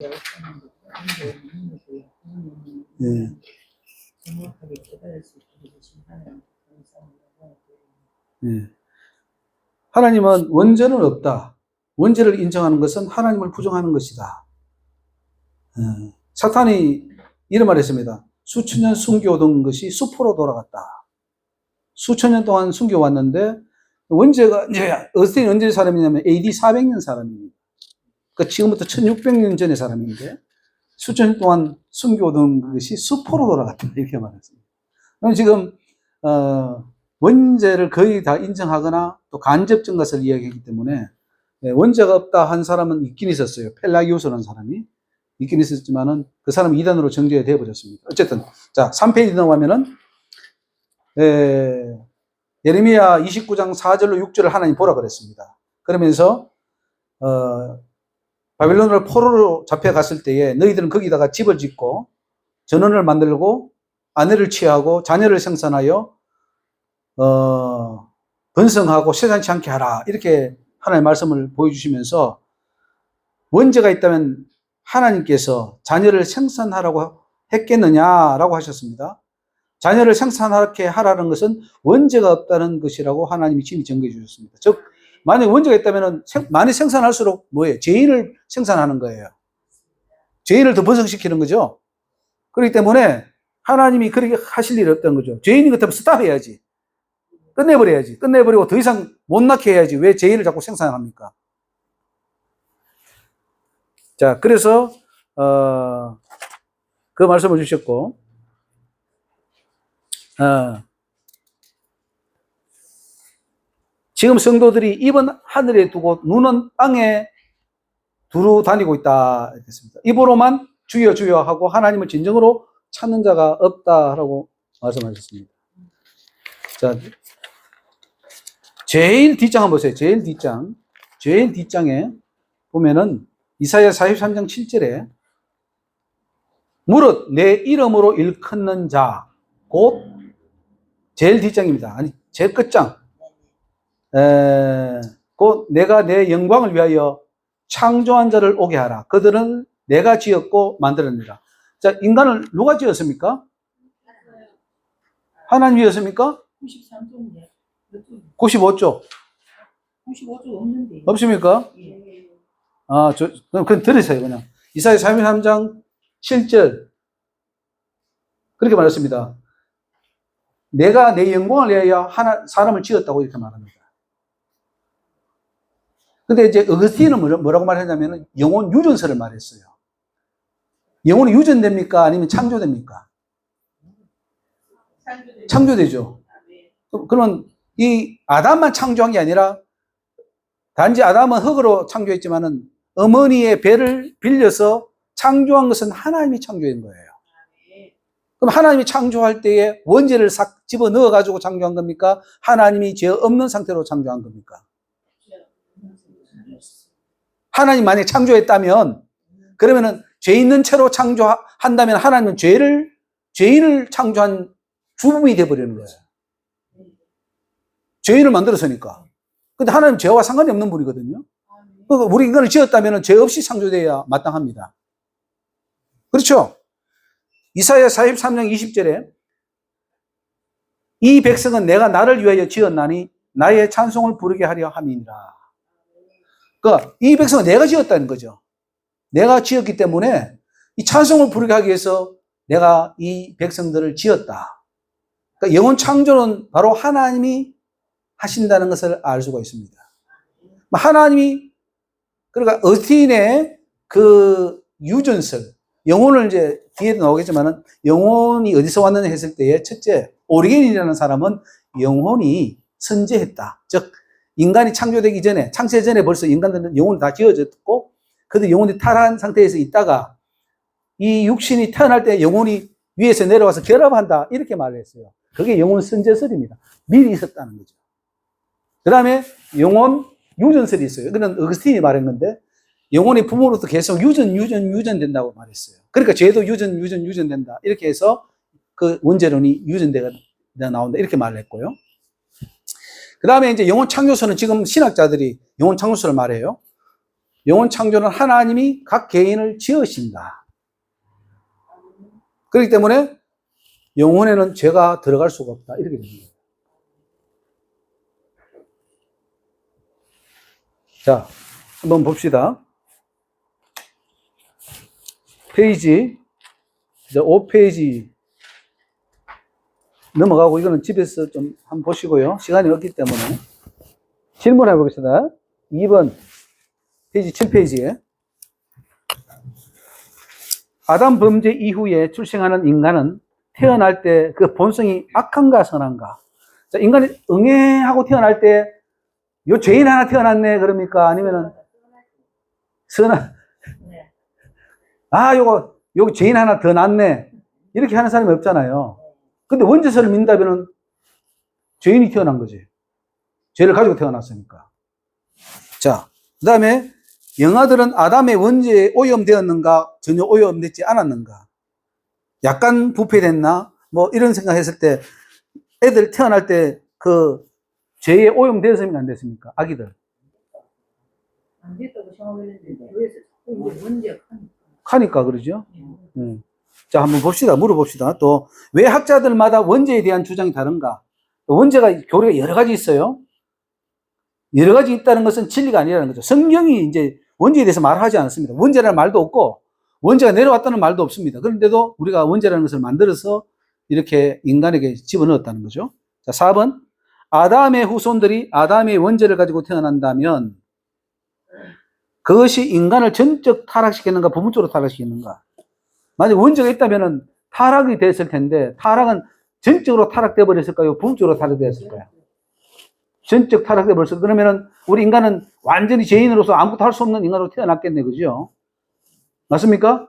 예. 예. 하나님은 원죄는 없다. 원죄를 인정하는 것은 하나님을 부정하는 것이다. 사탄이 이런 말을 했습니다. 수천 년 숨겨오던 것이 수포로 돌아갔다. 수천 년 동안 숨겨왔는데, 원죄가, 이제, 어스틴이 언제 사람이냐면 AD 400년 사람입니다. 그러니까 지금부터 1600년 전의 사람인데, 수천 년 동안 숨겨오던 것이 수포로 돌아갔다. 이렇게 말했습니다. 그럼 지금, 원죄를 거의 다 인정하거나 또 간접 증거를 이야기하기 때문에, 원죄가 없다 한 사람은 있긴 있었어요. 펠라기오스라는 사람이. 있긴 있었지만은 그 사람은 이단으로 정죄가 되어버렸습니다. 어쨌든, 자, 3페이지 넘어가면은, 예레미야 29장 4절로 6절을 하나님 보라 그랬습니다. 그러면서, 바빌론으로 포로로 잡혀갔을 때에 너희들은 거기다가 집을 짓고 전원을 만들고 아내를 취하고 자녀를 생산하여, 번성하고 세상치 않게 하라. 이렇게 하나님의 말씀을 보여주시면서 원죄가 있다면 하나님께서 자녀를 생산하라고 했겠느냐라고 하셨습니다. 자녀를 생산하게 하라는 것은 원죄가 없다는 것이라고 하나님이 친히 증거해 주셨습니다. 즉, 만약에 원죄가 있다면 많이 생산할수록 뭐예요? 죄인을 생산하는 거예요. 죄인을 더 번성시키는 거죠. 그렇기 때문에 하나님이 그렇게 하실 일이 없다는 거죠. 죄인인 것 같으면 스탑해야지. 끝내버려야지. 끝내버리고 더 이상 못 낳게 해야지. 왜 죄인을 자꾸 생산합니까? 자, 그래서 그 말씀을 주셨고, 지금 성도들이 입은 하늘에 두고 눈은 땅에 두루 다니고 있다. 이렇습니다. 입으로만 주여 주여 하고 하나님을 진정으로 찾는 자가 없다라고 말씀하셨습니다. 자, 제일 뒷장 한번 보세요. 제일 뒷장에 보면은 이사야 43장 7절에 무릇 내 이름으로 일컫는 자, 곧 제일 뒷장입니다. 아니, 제일 끝장. 곧 내가 내 영광을 위하여 창조한 자를 오게 하라. 그들은 내가 지었고 만들었느니라. 자, 인간을 누가 지었습니까? 하나님이 지었습니까? 93조인데. 95조. 95조 없는데. 없습니까? 예. 그럼 들으세요, 그냥. 이사야 33장 7절. 그렇게 말했습니다. 내가 내 영광을 위하여 사람을 지었다고 이렇게 말합니다. 근데 이제 어거스틴은 뭐라고 말했냐면 영혼 유전설을 말했어요. 영혼이 유전됩니까? 아니면 창조됩니까? 창조되죠. 그러면 이 아담만 창조한 게 아니라 단지 아담은 흙으로 창조했지만은 어머니의 배를 빌려서 창조한 것은 하나님이 창조한 거예요. 그럼 하나님이 창조할 때에 원죄를 싹 집어넣어 가지고 창조한 겁니까? 하나님이 죄 없는 상태로 창조한 겁니까? 하나님 만약에 창조했다면, 그러면은 죄 있는 채로 창조한다면 하나님은 죄인을 창조한 주범이 되어버리는 거예요. 죄인을 만들었으니까. 근데 하나님 죄와 상관이 없는 분이거든요. 그러니까 우리 인간을 지었다면 죄 없이 창조되어야 마땅합니다. 그렇죠? 이사야 43장 20절에 이 백성은 내가 나를 위하여 지었나니 나의 찬송을 부르게 하려 함이니라. 그러니까 이 백성은 내가 지었다는 거죠. 내가 지었기 때문에 이 찬송을 부르게 하기 위해서 내가 이 백성들을 지었다. 그러니까 영혼 창조는 바로 하나님이 하신다는 것을 알 수가 있습니다. 하나님이, 그러니까 어스틴의 그 유전설, 영혼을 이제 뒤에도 나오겠지만은 영혼이 어디서 왔느냐 했을 때에 첫째, 오리겐이라는 사람은 영혼이 선재했다. 즉, 인간이 창조되기 전에, 창세 전에 벌써 인간들은 영혼이 다 지어졌고, 그들 영혼이 탈한 상태에서 있다가 이 육신이 태어날 때 영혼이 위에서 내려와서 결합한다. 이렇게 말을 했어요. 그게 영혼 선재설입니다. 미리 있었다는 거죠. 그 다음에 영혼 유전설이 있어요. 이거는 어거스틴이 말한 건데, 영혼이 부모로부터 계속 유전된다고 말했어요. 그러니까 죄도 유전된다. 이렇게 해서 그 원죄론이 유전대가 나온다. 이렇게 말을 했고요. 그 다음에 이제 영혼 창조설은 지금 신학자들이 영혼 창조설을 말해요. 영혼 창조는 하나님이 각 개인을 지으신다. 그렇기 때문에 영혼에는 죄가 들어갈 수가 없다. 이렇게 됩니다. 자, 한번 봅시다. 페이지, 이제 5페이지 넘어가고, 이거는 집에서 좀 한번 보시고요. 시간이 없기 때문에. 질문해 보겠습니다. 2번, 페이지 7페이지에. 아담 범죄 이후에 출생하는 인간은 태어날 때 그 본성이 악한가 선한가? 자, 인간이 응애하고 태어날 때, 요 죄인 하나 태어났네, 그럽니까? 아니면은, 선한, 네. 아, 요거 죄인 하나 더 낳네. 이렇게 하는 사람이 없잖아요. 근데 원죄설을 믿는다면은 죄인이 태어난 거지. 죄를 가지고 태어났으니까. 자, 그 다음에 영아들은 아담의 원죄에 오염되었는가, 전혀 오염되지 않았는가? 약간 부패됐나? 뭐 이런 생각했을 때 애들 태어날 때 그 죄에 오염되었습니까? 안 됐습니까? 아기들. 안 됐다고 생각했는데 교회에서 자꾸 이제 문제가 크니까. 하니까 그러죠. 자, 한번 봅시다. 물어봅시다. 또 왜 학자들마다 원죄에 대한 주장이 다른가? 원죄가 교리가 여러 가지 있어요. 여러 가지 있다는 것은 진리가 아니라는 거죠. 성경이 이제 원죄에 대해서 말하지 않습니다. 원죄라는 말도 없고 원죄가 내려왔다는 말도 없습니다. 그런데도 우리가 원죄라는 것을 만들어서 이렇게 인간에게 집어넣었다는 거죠. 자, 4번. 아담의 후손들이 아담의 원죄를 가지고 태어난다면 그것이 인간을 전적 타락시키는가, 부분적으로 타락시키는가? 만약 원죄가 있다면 타락이 됐을 텐데, 타락은 전적으로 타락돼 버렸을까요? 부분적으로 타락되었을까요? 전적 타락돼 버렸을 그러면은 우리 인간은 완전히 죄인으로서 아무것도 할 수 없는 인간으로 태어났겠네, 그죠? 맞습니까?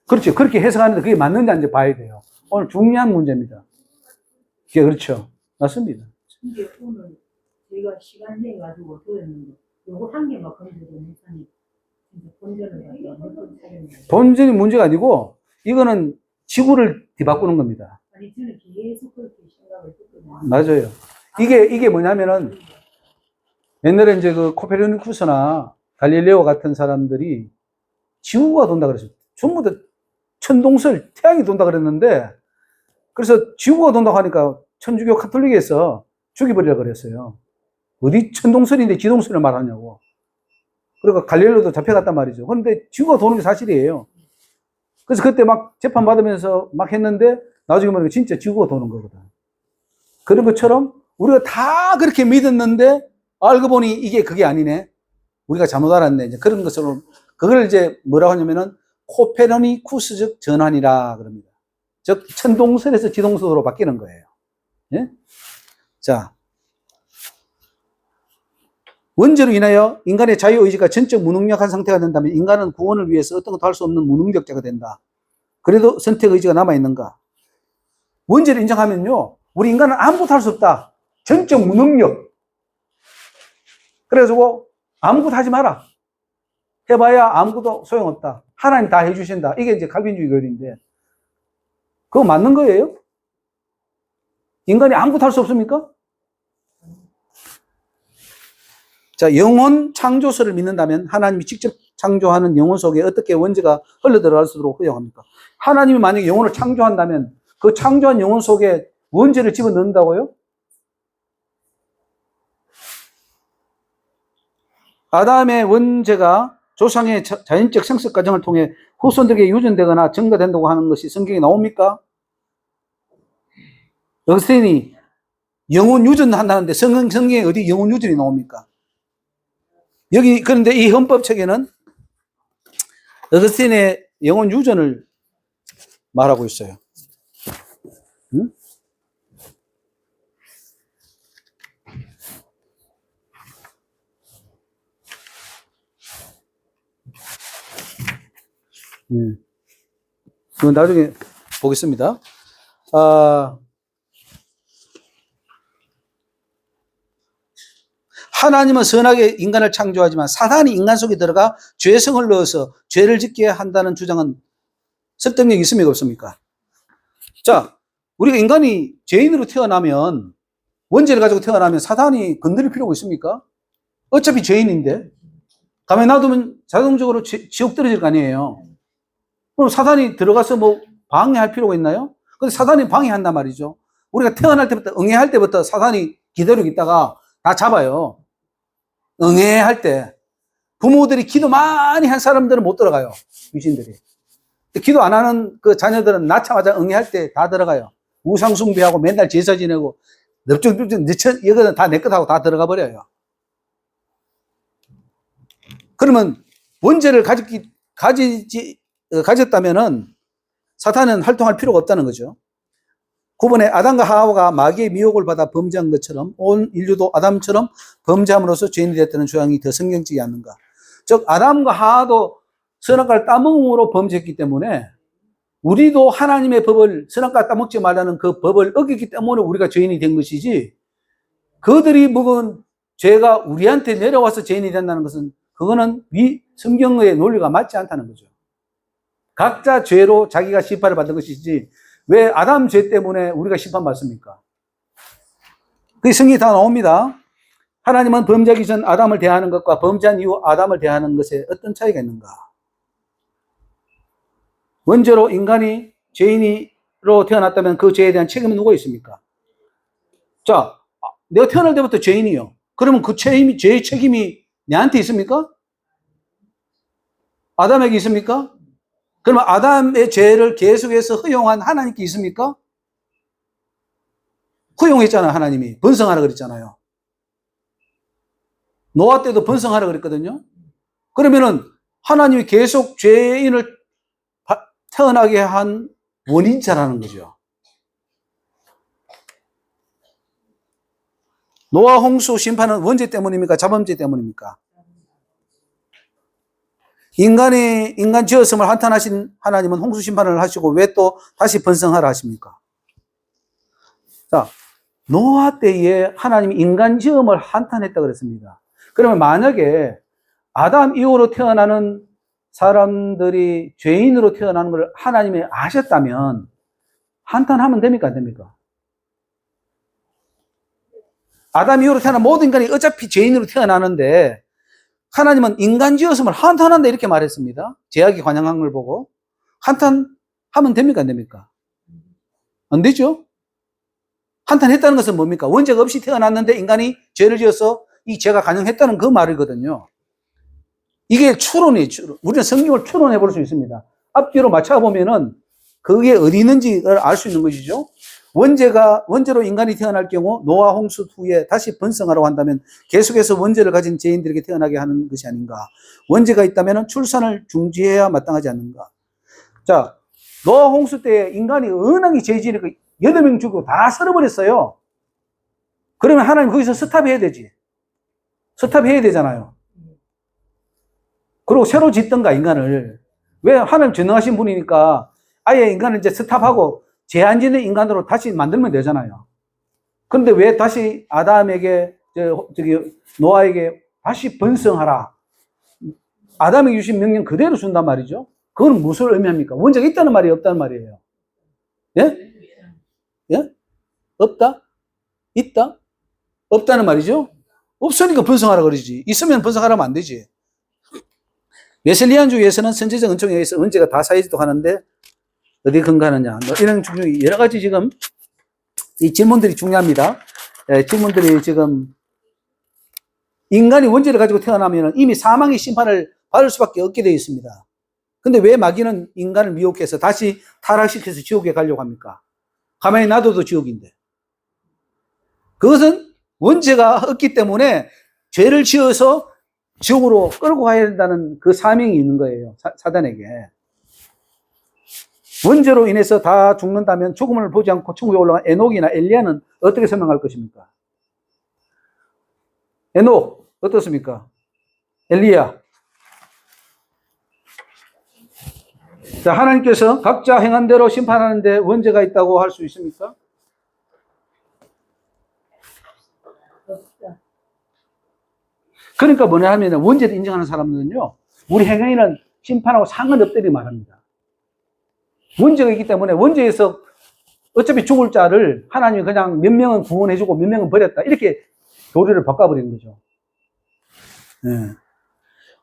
그렇죠. 그렇게 해석하는데 그게 맞는지 안 봐야 돼요. 오늘 중요한 문제입니다. 그게 그렇죠. 맞습니다. 근데 오늘 제가 시간 내 가지고 들었는데 요거 한 개만 건드리면 진짜 본전을 가지고 몇번 차렸는데. 본전이 문제가 아니고 이거는 지구를 뒤바꾸는 겁니다. 아니 저는 계속 그렇게 생각을 했거든요. 맞아요. 이게 뭐냐면은 옛날에 이제 그 코페르니쿠스나 갈릴레오 같은 사람들이 지구가 돈다 그랬어요. 전부 다 천동설, 태양이 돈다 그랬는데, 그래서 지구가 돈다고 하니까 천주교 카톨릭에서 죽여버리라 그랬어요. 어디 천동설인데 지동설을 말하냐고. 그러니까 갈릴레오도 잡혀갔단 말이죠. 그런데 지구가 도는 게 사실이에요. 그래서 그때 막 재판 받으면서 막 했는데 나중에 보니까 진짜 지구가 도는 거거든. 그런 것처럼 우리가 다 그렇게 믿었는데 알고 보니 이게 그게 아니네. 우리가 잘못 알았네. 이제 그런 것으로 그걸 이제 뭐라고 하냐면은 코페르니쿠스적 전환이라 그럽니다. 즉 천동설에서 지동설로 바뀌는 거예요. 예? 자, 원죄로 인하여 인간의 자유의지가 전적 무능력한 상태가 된다면 인간은 구원을 위해서 어떤 것도 할 수 없는 무능력자가 된다. 그래도 선택의지가 남아있는가? 원죄를 인정하면요, 우리 인간은 아무것도 할 수 없다. 전적 무능력. 그래가지고 아무것도 하지 마라. 해봐야 아무것도 소용없다. 하나님 다 해주신다. 이게 이제 칼빈주의 교리인데, 그거 맞는 거예요? 인간이 아무것도 할 수 없습니까? 자, 영혼 창조설을 믿는다면 하나님이 직접 창조하는 영혼 속에 어떻게 원죄가 흘러들어갈 수 있도록 허용합니까? 하나님이 만약에 영혼을 창조한다면 그 창조한 영혼 속에 원죄를 집어넣는다고요? 아담의 원죄가 조상의 자연적 생석 과정을 통해 후손들에게 유전되거나 증가된다고 하는 것이 성경에 나옵니까? 어거스틴이 영혼 유전한다는데 성경에 어디 영혼 유전이 나옵니까? 여기 그런데 이 헌법책에는 어거스틴의 영혼 유전을 말하고 있어요. 응? 그건 나중에 보겠습니다. 하나님은 선하게 인간을 창조하지만 사단이 인간 속에 들어가 죄성을 넣어서 죄를 짓게 한다는 주장은 설득력이 있습니까? 없습니까? 자, 우리가 인간이 죄인으로 태어나면 원죄를 가지고 태어나면 사단이 건드릴 필요가 있습니까? 어차피 죄인인데. 가만히 놔두면 자동적으로 지옥 떨어질 거 아니에요. 그럼 사단이 들어가서 뭐 방해할 필요가 있나요? 근데 사단이 방해한단 말이죠. 우리가 태어날 때부터, 응애할 때부터 사단이 기다리고 있다가 다 잡아요. 응애할 때. 부모들이 기도 많이 한 사람들은 못 들어가요. 귀신들이. 기도 안 하는 그 자녀들은 낳자마자 응애할 때 다 들어가요. 우상숭배하고 맨날 제사 지내고 넙죽넙죽 이거는 다 내 것하고 다 들어가 버려요. 그러면 원죄를 가졌다면은 사탄은 활동할 필요가 없다는 거죠. 9번에 아담과 하와가 마귀의 미혹을 받아 범죄한 것처럼 온 인류도 아담처럼 범죄함으로써 죄인이 됐다는 조항이 더 성경적이지 않는가. 즉 아담과 하와도 선악과를 따먹음으로 범죄했기 때문에 우리도 하나님의 법을 선악과 따먹지 말라는 그 법을 어겼기 때문에 우리가 죄인이 된 것이지, 그들이 먹은 죄가 우리한테 내려와서 죄인이 된다는 것은 그거는 성경의 논리가 맞지 않다는 거죠. 각자 죄로 자기가 심판을 받는 것이지 왜 아담 죄 때문에 우리가 심판받습니까? 그 성경이 다 나옵니다. 하나님은 범죄하기 전 아담을 대하는 것과 범죄한 이후 아담을 대하는 것에 어떤 차이가 있는가? 원죄로 인간이 죄인으로 태어났다면 그 죄에 대한 책임은 누가 있습니까? 자, 내가 태어날 때부터 죄인이요. 그러면 그 죄의 책임이 내한테 있습니까? 아담에게 있습니까? 그러면 아담의 죄를 계속해서 허용한 하나님께 있습니까? 허용했잖아요. 하나님이 번성하라 그랬잖아요. 노아 때도 번성하라 그랬거든요. 그러면은 하나님이 계속 죄인을 태어나게 한 원인자라는 거죠. 노아 홍수 심판은 원죄 때문입니까? 자범죄 때문입니까? 인간 지었음을 한탄하신 하나님은 홍수 심판을 하시고 왜 또 다시 번성하라 하십니까? 자, 노아 때에 하나님이 인간 지음을 한탄했다 그랬습니다. 그러면 만약에 아담 이후로 태어나는 사람들이 죄인으로 태어나는 걸 하나님이 아셨다면 한탄하면 됩니까? 안 됩니까? 아담 이후로 태어난 모든 인간이 어차피 죄인으로 태어나는데 하나님은 인간 지었음을 한탄한다 이렇게 말했습니다. 제약이 관영한 걸 보고. 한탄하면 됩니까? 안 됩니까? 안 되죠? 한탄했다는 것은 뭡니까? 원죄가 없이 태어났는데 인간이 죄를 지어서 이 죄가 관영했다는 그 말이거든요. 이게 추론이에요. 우리는 성경을 추론해 볼 수 있습니다. 앞뒤로 맞춰보면은 그게 어디 있는지를 알 수 있는 것이죠. 원죄로 인간이 태어날 경우 노아 홍수 후에 다시 번성하라고 한다면 계속해서 원죄를 가진 죄인들에게 태어나게 하는 것이 아닌가. 원죄가 있다면 출산을 중지해야 마땅하지 않는가. 자, 노아 홍수 때 인간이 은하게 죄 지으니까 8명 죽고 다 썰어버렸어요. 그러면 하나님 거기서 스탑해야 되지. 스탑해야 되잖아요. 그리고 새로 짓던가 인간을. 왜? 하나님 전능하신 분이니까 아예 인간을 이제 스탑하고 죄 안 짓는 인간으로 다시 만들면 되잖아요. 그런데 왜 다시 아담에게, 노아에게 다시 번성하라. 아담에게 주신 명령 그대로 준단 말이죠. 그건 무슨 의미합니까? 원죄가 있다는 말이 없다는 말이에요. 예? 예? 없다? 있다? 없다는 말이죠? 없으니까 번성하라 그러지. 있으면 번성하라면 안 되지. 웨슬리안주의에서는 선제적 은총에 의해서 은혜가 다 사해지도록 하는데 어디 근거하느냐. 이런 여러 가지 지금 이 질문들이 중요합니다. 질문들이 지금 인간이 원죄를 가지고 태어나면 이미 사망의 심판을 받을 수밖에 없게 되어 있습니다. 근데 왜 마귀는 인간을 미혹해서 다시 타락시켜서 지옥에 가려고 합니까? 가만히 놔둬도 지옥인데. 그것은 원죄가 없기 때문에 죄를 지어서 지옥으로 끌고 가야 된다는 그 사명이 있는 거예요. 사단에게. 원죄로 인해서 다 죽는다면 죽음을 보지 않고 천국에 올라간 에녹이나 엘리야는 어떻게 설명할 것입니까? 에녹 어떻습니까? 엘리야. 자, 하나님께서 각자 행한 대로 심판하는데 원죄가 있다고 할 수 있습니까? 그러니까 뭐냐 하면 원죄를 인정하는 사람들은요, 우리 행위는 심판하고 상관없다고 말합니다. 원죄가 있기 때문에 원죄에서 어차피 죽을 자를 하나님이 그냥 몇 명은 구원해주고 몇 명은 버렸다. 이렇게 교리를 바꿔버린 거죠. 예.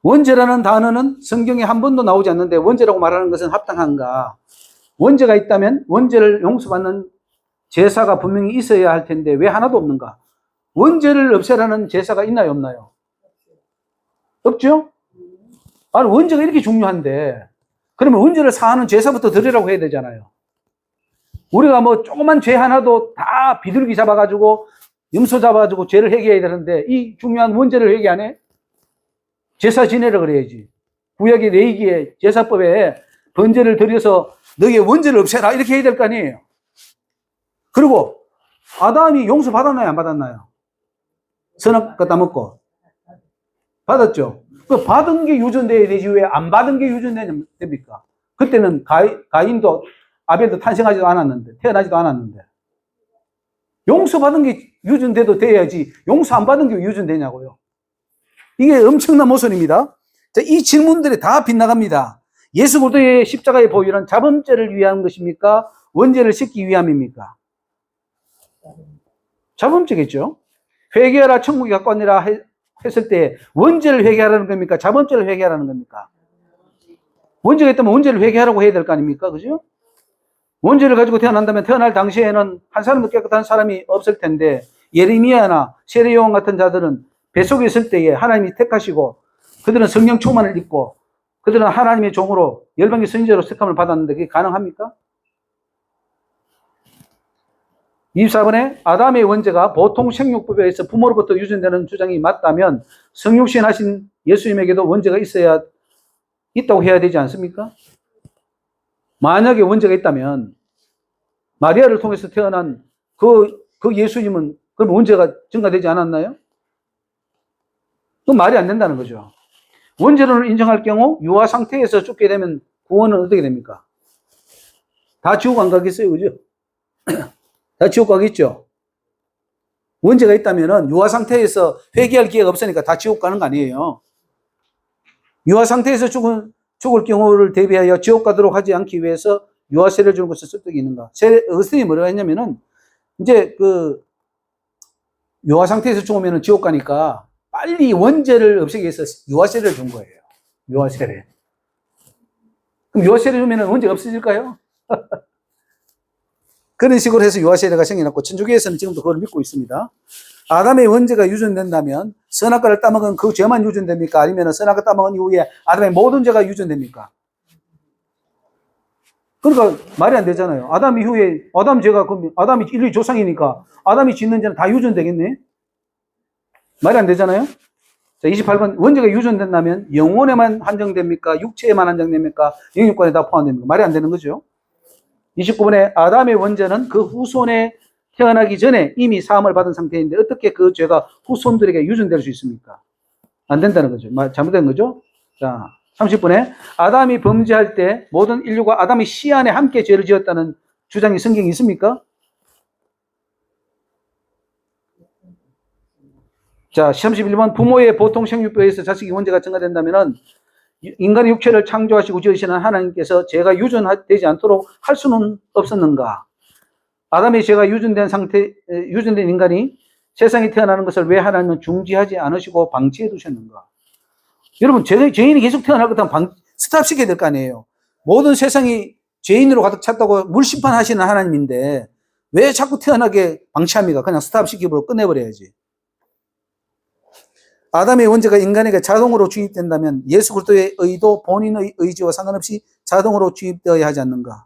원죄라는 단어는 성경에 한 번도 나오지 않는데 원죄라고 말하는 것은 합당한가? 원죄가 있다면 원죄를 용서받는 제사가 분명히 있어야 할 텐데 왜 하나도 없는가? 원죄를 없애라는 제사가 있나요, 없나요? 없죠? 아니, 원죄가 이렇게 중요한데 그러면 원죄를 사하는 제사부터 드리라고 해야 되잖아요. 우리가 뭐 조그만 죄 하나도 다 비둘기 잡아가지고 염소 잡아가지고 죄를 회개해야 되는데 이 중요한 원죄를 회개 안 해? 제사 지내라 그래야지. 구약의 레위기의 제사법에 번제를 드려서 너의 원죄를 없애라 이렇게 해야 될 거 아니에요. 그리고 아담이 용서 받았나요, 안 받았나요? 선악 갖다 먹고 받았죠. 그 받은 게 유전돼야 되지 왜 안 받은 게 유전됩니까? 그때는 가인도 아벨도 탄생하지도 않았는데 태어나지도 않았는데 용서받은 게 유전돼도 돼야지 용서 안 받은 게 유전되냐고요. 이게 엄청난 모순입니다. 자, 이 질문들이 다 빗나갑니다. 예수 그리스도의 십자가의 보혈은 자범죄를 위한 것입니까? 원죄를 씻기 위함입니까? 자범죄겠죠. 회개하라 천국에 가까우니라 했을 때 원죄를 회개하라는 겁니까? 자범죄를 회개하라는 겁니까? 원죄가 있다면 원죄를 회개하라고 해야 될 거 아닙니까? 그죠? 원죄를 가지고 태어난다면 태어날 당시에는 한 사람도 깨끗한 사람이 없을 텐데 예레미야나 세례요한 같은 자들은 뱃속에 있을 때에 하나님이 택하시고 그들은 성령 충만을 입고 그들은 하나님의 종으로 열방의 선지자로 택함을 받았는데 그게 가능합니까? 24번에 아담의 원죄가 보통 생육법에 의해서 부모로부터 유전되는 주장이 맞다면 성육신 하신 예수님에게도 원죄가 있다고 해야 되지 않습니까? 만약에 원죄가 있다면 마리아를 통해서 태어난 그 예수님은 그럼 원죄가 증가되지 않았나요? 그건 말이 안 된다는 거죠. 원죄를 인정할 경우 유아 상태에서 죽게 되면 구원은 어떻게 됩니까? 다 지옥 안 가겠어요, 그죠? 다 지옥 가겠죠? 원죄가 있다면 유아 상태에서 회개할 기회가 없으니까 다 지옥 가는 거 아니에요. 유아 상태에서 죽을 경우를 대비하여 지옥 가도록 하지 않기 위해서 유아세례를 주는 것이 설득이 있는가? 어스틴이 뭐라고 했냐면은, 이제 유아 상태에서 죽으면 지옥 가니까 빨리 원죄를 없애기 위해서 유아세례를 준 거예요. 유아세례. 그럼 유아세례 주면 원죄가 없어질까요? 그런 식으로 해서 유아세례가 생겨났고, 천주교에서는 지금도 그걸 믿고 있습니다. 아담의 원죄가 유전된다면 선악과를 따먹은 그 죄만 유전됩니까? 아니면 선악과 따먹은 이후에 아담의 모든 죄가 유전됩니까? 그러니까 말이 안 되잖아요. 아담 이후에 아담 죄가 그럼 아담이 인류의 조상이니까 아담이 짓는 죄는 다 유전되겠네? 말이 안 되잖아요. 자, 28번 원죄가 유전된다면 영혼에만 한정됩니까? 육체에만 한정됩니까? 영육관에 다 포함됩니까? 말이 안 되는 거죠. 29번에 아담의 원죄는 그 후손에 태어나기 전에 이미 사함을 받은 상태인데 어떻게 그 죄가 후손들에게 유전될 수 있습니까? 안 된다는 거죠. 잘못된 거죠. 자, 30번에 아담이 범죄할 때 모든 인류가 아담의 씨 안에 함께 죄를 지었다는 주장이 성경에 있습니까? 자, 31번 부모의 보통 생육법에서 자식이 원죄가 증가된다면 인간의 육체를 창조하시고 지으시는 하나님께서 죄가 유전되지 않도록 할 수는 없었는가? 아담의 죄가 유전된 인간이 세상에 태어나는 것을 왜 하나님은 중지하지 않으시고 방치해 두셨는가? 여러분, 죄인이 계속 태어날 것 같으면 스탑시켜야 될 거 아니에요. 모든 세상이 죄인으로 가득 찼다고 물심판하시는 하나님인데 왜 자꾸 태어나게 방치합니까? 그냥 스탑시키고 끝내버려야지. 아담의 원죄가 인간에게 자동으로 주입된다면 예수 그리스도의 의도 본인의 의지와 상관없이 자동으로 주입되어야 하지 않는가?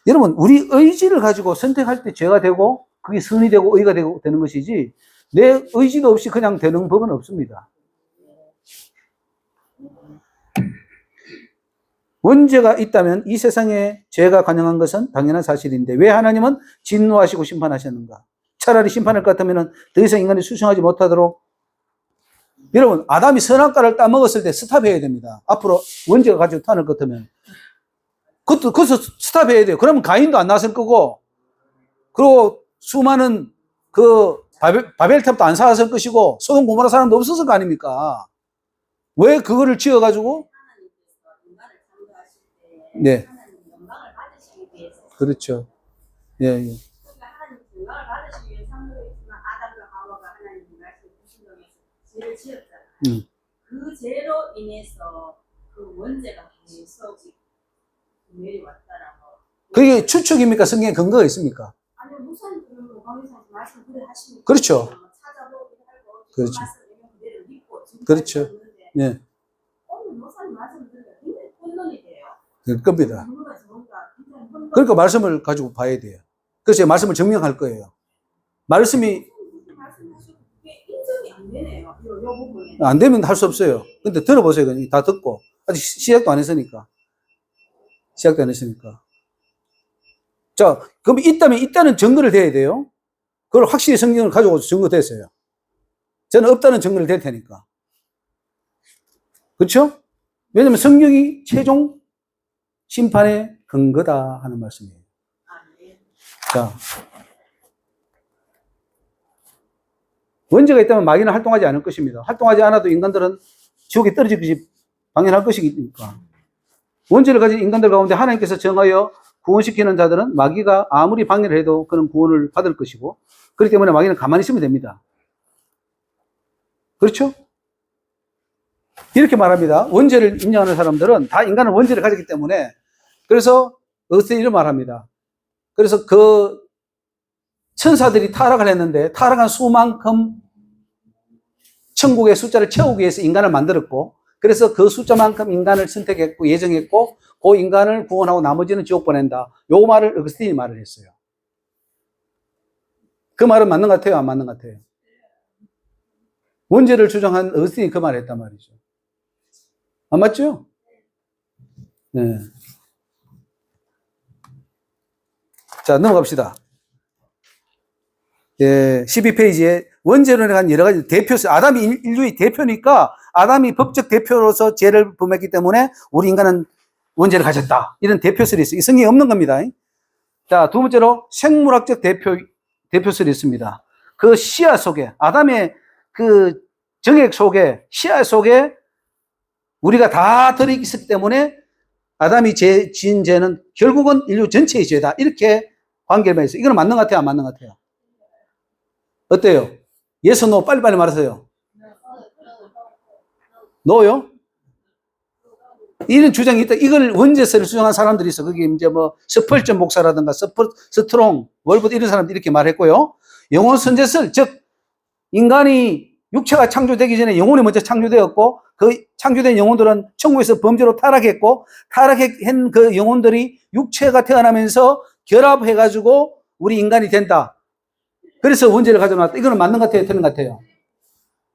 여러분, 우리 의지를 가지고 선택할 때 죄가 되고 그게 선이 되고 의가 되는 것이지 내 의지도 없이 그냥 되는 법은 없습니다. 원죄가 있다면 이 세상에 죄가 관영한 것은 당연한 사실인데 왜 하나님은 진노하시고 심판하셨는가? 차라리 심판할 것 같으면 더 이상 인간이 수성하지 못하도록. 여러분, 아담이 선악과를 따먹었을 때 스탑해야 됩니다. 앞으로 원죄가 가지고 타는 것 같으면 그것도 스탑해야 돼요. 그러면 가인도 안 나설 거고 그리고 수많은 바벨탑도 안 쌓았을 것이고 소돔 고모라 사람도 없었을 거 아닙니까? 왜 그거를 지어가지고 네. 그렇죠. 예, 예. 그러니까 하나님 건강을 받으시기 위해 창조했지만 아담과 하와가 하나님의 말씀을 불순종해서 죄를 지었잖아요. 그 죄로 인해서 그 원죄가 계속 내려왔다라고. 그게 추측입니까? 성경에 근거가 있습니까? 아니 무슨 강의사님 말씀 그래 하시니까 그렇죠. 찾아보기도 하고 그렇죠. 그 말씀 그대로 믿고 그렇죠. 예. 오늘 목사님 말씀 들으니까 굉장히 혼돈이 돼요. 그럴 겁니다. 누가 좋은가 굉장히 혼돈. 그러니까 말씀을 가지고 봐야 돼요. 그래서 제가 말씀을 증명할 거예요. 말씀이 무슨 말씀하시고 그게 인정이 안 되네요. 요 부분에. 안 되면 할 수 없어요. 근데 들어보세요. 그냥 다 듣고. 아직 시작도 안 했으니까. 시작도 안 했으니까. 자, 그럼 있다면 있다는 증거를 대야 돼요. 그걸 확실히 성경을 가지고 증거됐어요. 저는 없다는 증거를 댈 테니까. 그렇죠? 왜냐면 성경이 최종 심판의 근거다 하는 말씀이에요. 자, 원죄가 있다면 마귀는 활동하지 않을 것입니다. 활동하지 않아도 인간들은 지옥에 떨어질 것이 당연할 것이니까. 원죄를 가진 인간들 가운데 하나님께서 정하여 구원시키는 자들은 마귀가 아무리 방해를 해도 그는 구원을 받을 것이고, 그렇기 때문에 마귀는 가만히 있으면 됩니다. 그렇죠? 이렇게 말합니다. 원죄를 인정하는 사람들은 다 인간은 원죄를 가졌기 때문에, 그래서 어스틴이 말합니다. 그래서 그 천사들이 타락을 했는데 타락한 수만큼 천국의 숫자를 채우기 위해서 인간을 만들었고, 그래서 그 숫자만큼 인간을 선택했고 예정했고 그 인간을 구원하고 나머지는 지옥 보낸다. 요 말을 어거스틴이 말을 했어요. 그 말은 맞는 것 같아요? 안 맞는 것 같아요? 원죄를 주장한 어거스틴이 그 말을 했단 말이죠. 안 맞죠? 네. 자, 넘어갑시다. 예, 12페이지에 원죄로 인한 여러 가지 대표수, 아담이 인류의 대표니까 아담이 법적 대표로서 죄를 범했기 때문에 우리 인간은 원죄를 가졌다. 이런 대표설이 있어요. 이 성경에 없는 겁니다. 자, 두 번째로 생물학적 대표설이 있습니다. 그 씨앗 속에, 아담의 그 정액 속에, 씨앗 속에 우리가 다 들어있기 때문에 아담이 지은 죄는 결국은 인류 전체의 죄다. 이렇게 관계를 맺어요. 이건 맞는 것 같아요? 안 맞는 것 같아요? 어때요? yes, no, 빨리빨리 말하세요. no요? 이런 주장이 있다. 이걸 원죄설을 주장한 사람들이 있어. 그게 이제 뭐, 스펄전 목사라든가, 스트롱, 월버드 이런 사람들이 이렇게 말했고요. 영혼 선제설, 즉, 인간이 육체가 창조되기 전에 영혼이 먼저 창조되었고, 그 창조된 영혼들은 천국에서 범죄로 타락했고, 타락한 그 영혼들이 육체가 태어나면서 결합해가지고 우리 인간이 된다. 그래서 원죄를 가져놨다. 이거는 맞는 것 같아요? 틀린 것 같아요?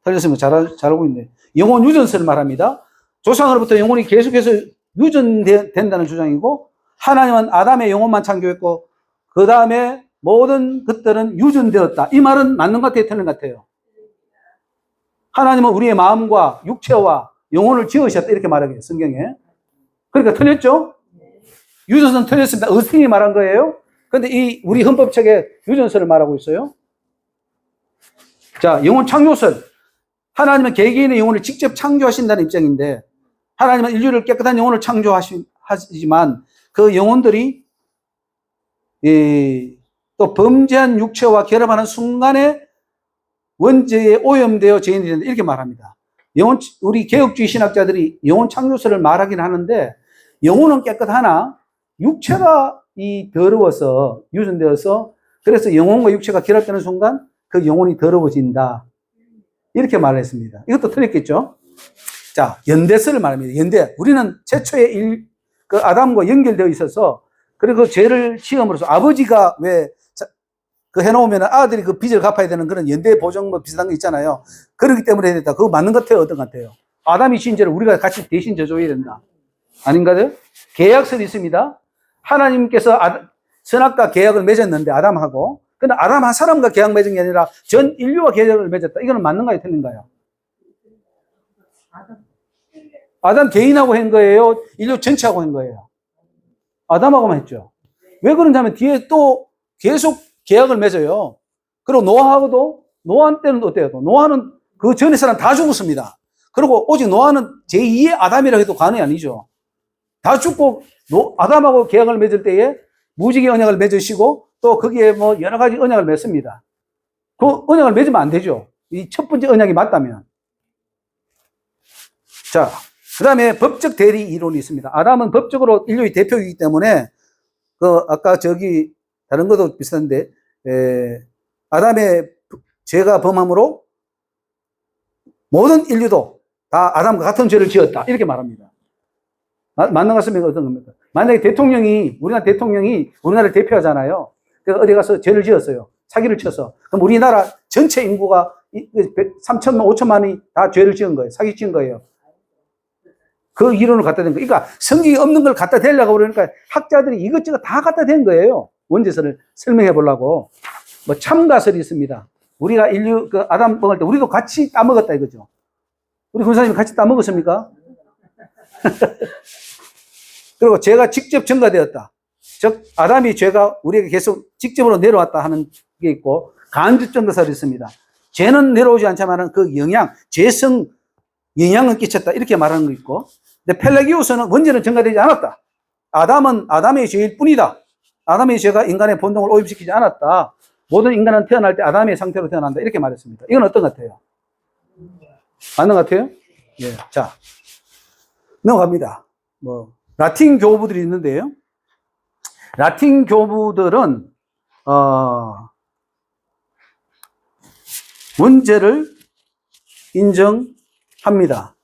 틀렸으면 잘 알고 있네. 영혼 유전설을 말합니다. 조상으로부터 영혼이 계속해서 유전된다는 주장이고, 하나님은 아담의 영혼만 창조했고, 그 다음에 모든 것들은 유전되었다. 이 말은 맞는 것 같아요? 틀린 것 같아요? 하나님은 우리의 마음과 육체와 영혼을 지으셨다. 이렇게 말하게 성경에. 그러니까 틀렸죠? 유전설은 틀렸습니다. 어스틴이 말한 거예요. 근데 이 우리 헌법책에 유전설을 말하고 있어요. 자, 영혼 창조설. 하나님은 개개인의 영혼을 직접 창조하신다는 입장인데, 하나님은 인류를 깨끗한 영혼을 창조하시지만 그 영혼들이 또 범죄한 육체와 결합하는 순간에 원죄에 오염되어 죄인이 된다. 이렇게 말합니다. 우리 개혁주의 신학자들이 영혼 창조설을 말하긴 하는데, 영혼은 깨끗하나 육체가 더러워서 유전되어서, 그래서 영혼과 육체가 결합되는 순간 그 영혼이 더러워진다. 이렇게 말했습니다. 이것도 틀렸겠죠? 자, 연대설을 말합니다. 연대. 우리는 최초의 그 아담과 연결되어 있어서, 그리고 그 죄를 지음으로써 아버지가 그 해놓으면 아들이 그 빚을 갚아야 되는 그런 연대 보증 뭐 비슷한 거 있잖아요. 그렇기 때문에 됐다. 그거 맞는 것 같아요? 어떤 것 같아요? 아담이 지은 죄를 우리가 같이 대신 져줘야 된다. 아닌가요? 계약설이 있습니다. 하나님께서 선악과 계약을 맺었는데, 아담하고. 근데 아담 한 사람과 계약 맺은 게 아니라 전 인류와 계약을 맺었다. 이거는 맞는가요? 틀린가요? 아담 개인하고 한 거예요? 인류 전체하고 한 거예요? 아담하고만 했죠. 왜 그러냐면 뒤에 또 계속 계약을 맺어요. 그리고 노아 때는 어때요? 노아는 그 전에 사람 다 죽었습니다. 그리고 오직 노아는 제2의 아담이라고 해도 과언이 아니죠. 다 죽고 아담하고 계약을 맺을 때에 무지개 언약을 맺으시고 또 거기에 뭐 여러 가지 언약을 맺습니다. 그 언약을 맺으면 안 되죠. 이 첫 번째 언약이 맞다면. 자, 그 다음에 법적 대리 이론이 있습니다. 아담은 법적으로 인류의 대표이기 때문에 아까 다른 것도 비슷한데 아담의 죄가 범함으로 모든 인류도 다 아담과 같은 죄를 지었다. 이렇게 말합니다. 맞는 것 같습니까? 어떤 겁니까? 만약에 우리나라 대통령이 우리나라를 대표하잖아요. 그래서 어디 가서 죄를 지었어요. 사기를 쳐서. 그럼 우리나라 전체 인구가 3천만, 5천만이 다 죄를 지은 거예요. 사기 지은 거예요. 그 이론을 갖다 댄 거예요. 그러니까 성경이 없는 걸 갖다 대려고 그러니까 학자들이 이것저것 다 갖다 댄 거예요. 원죄설을 설명해 보려고. 뭐 참가설이 있습니다. 우리가 아담 먹을 때 우리도 같이 따먹었다 이거죠. 우리 군사님이 같이 따먹었습니까? 그리고 죄가 직접 전가되었다. 즉 아담이 죄가 우리에게 계속 직접으로 내려왔다 하는 게 있고, 간접 전가설이 있습니다. 죄는 내려오지 않지만 그 죄성 영향은 끼쳤다 이렇게 말하는 거 있고, 근데 펠라기우스는 원죄는 전가되지 않았다. 아담은 아담의 죄일 뿐이다. 아담의 죄가 인간의 본능을 오염시키지 않았다. 모든 인간은 태어날 때 아담의 상태로 태어난다 이렇게 말했습니다. 이건 어떤 것 같아요? 맞는 것 같아요? 예. 자, 넘어갑니다. 라틴 교부들이 있는데요. 라틴 교부들은 원죄를 인정합니다.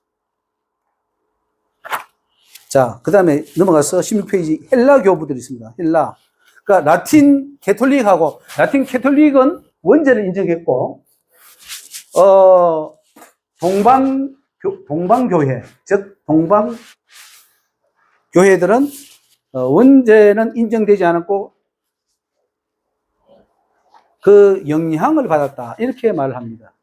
자, 그 다음에 넘어가서 16페이지 헬라 교부들이 있습니다. 헬라. 그러니까 라틴 캐톨릭은 원죄를 인정했고, 동방교회, 즉 동방교회들은 원죄는 인정되지 않았고 그 영향을 받았다 이렇게 말을 합니다.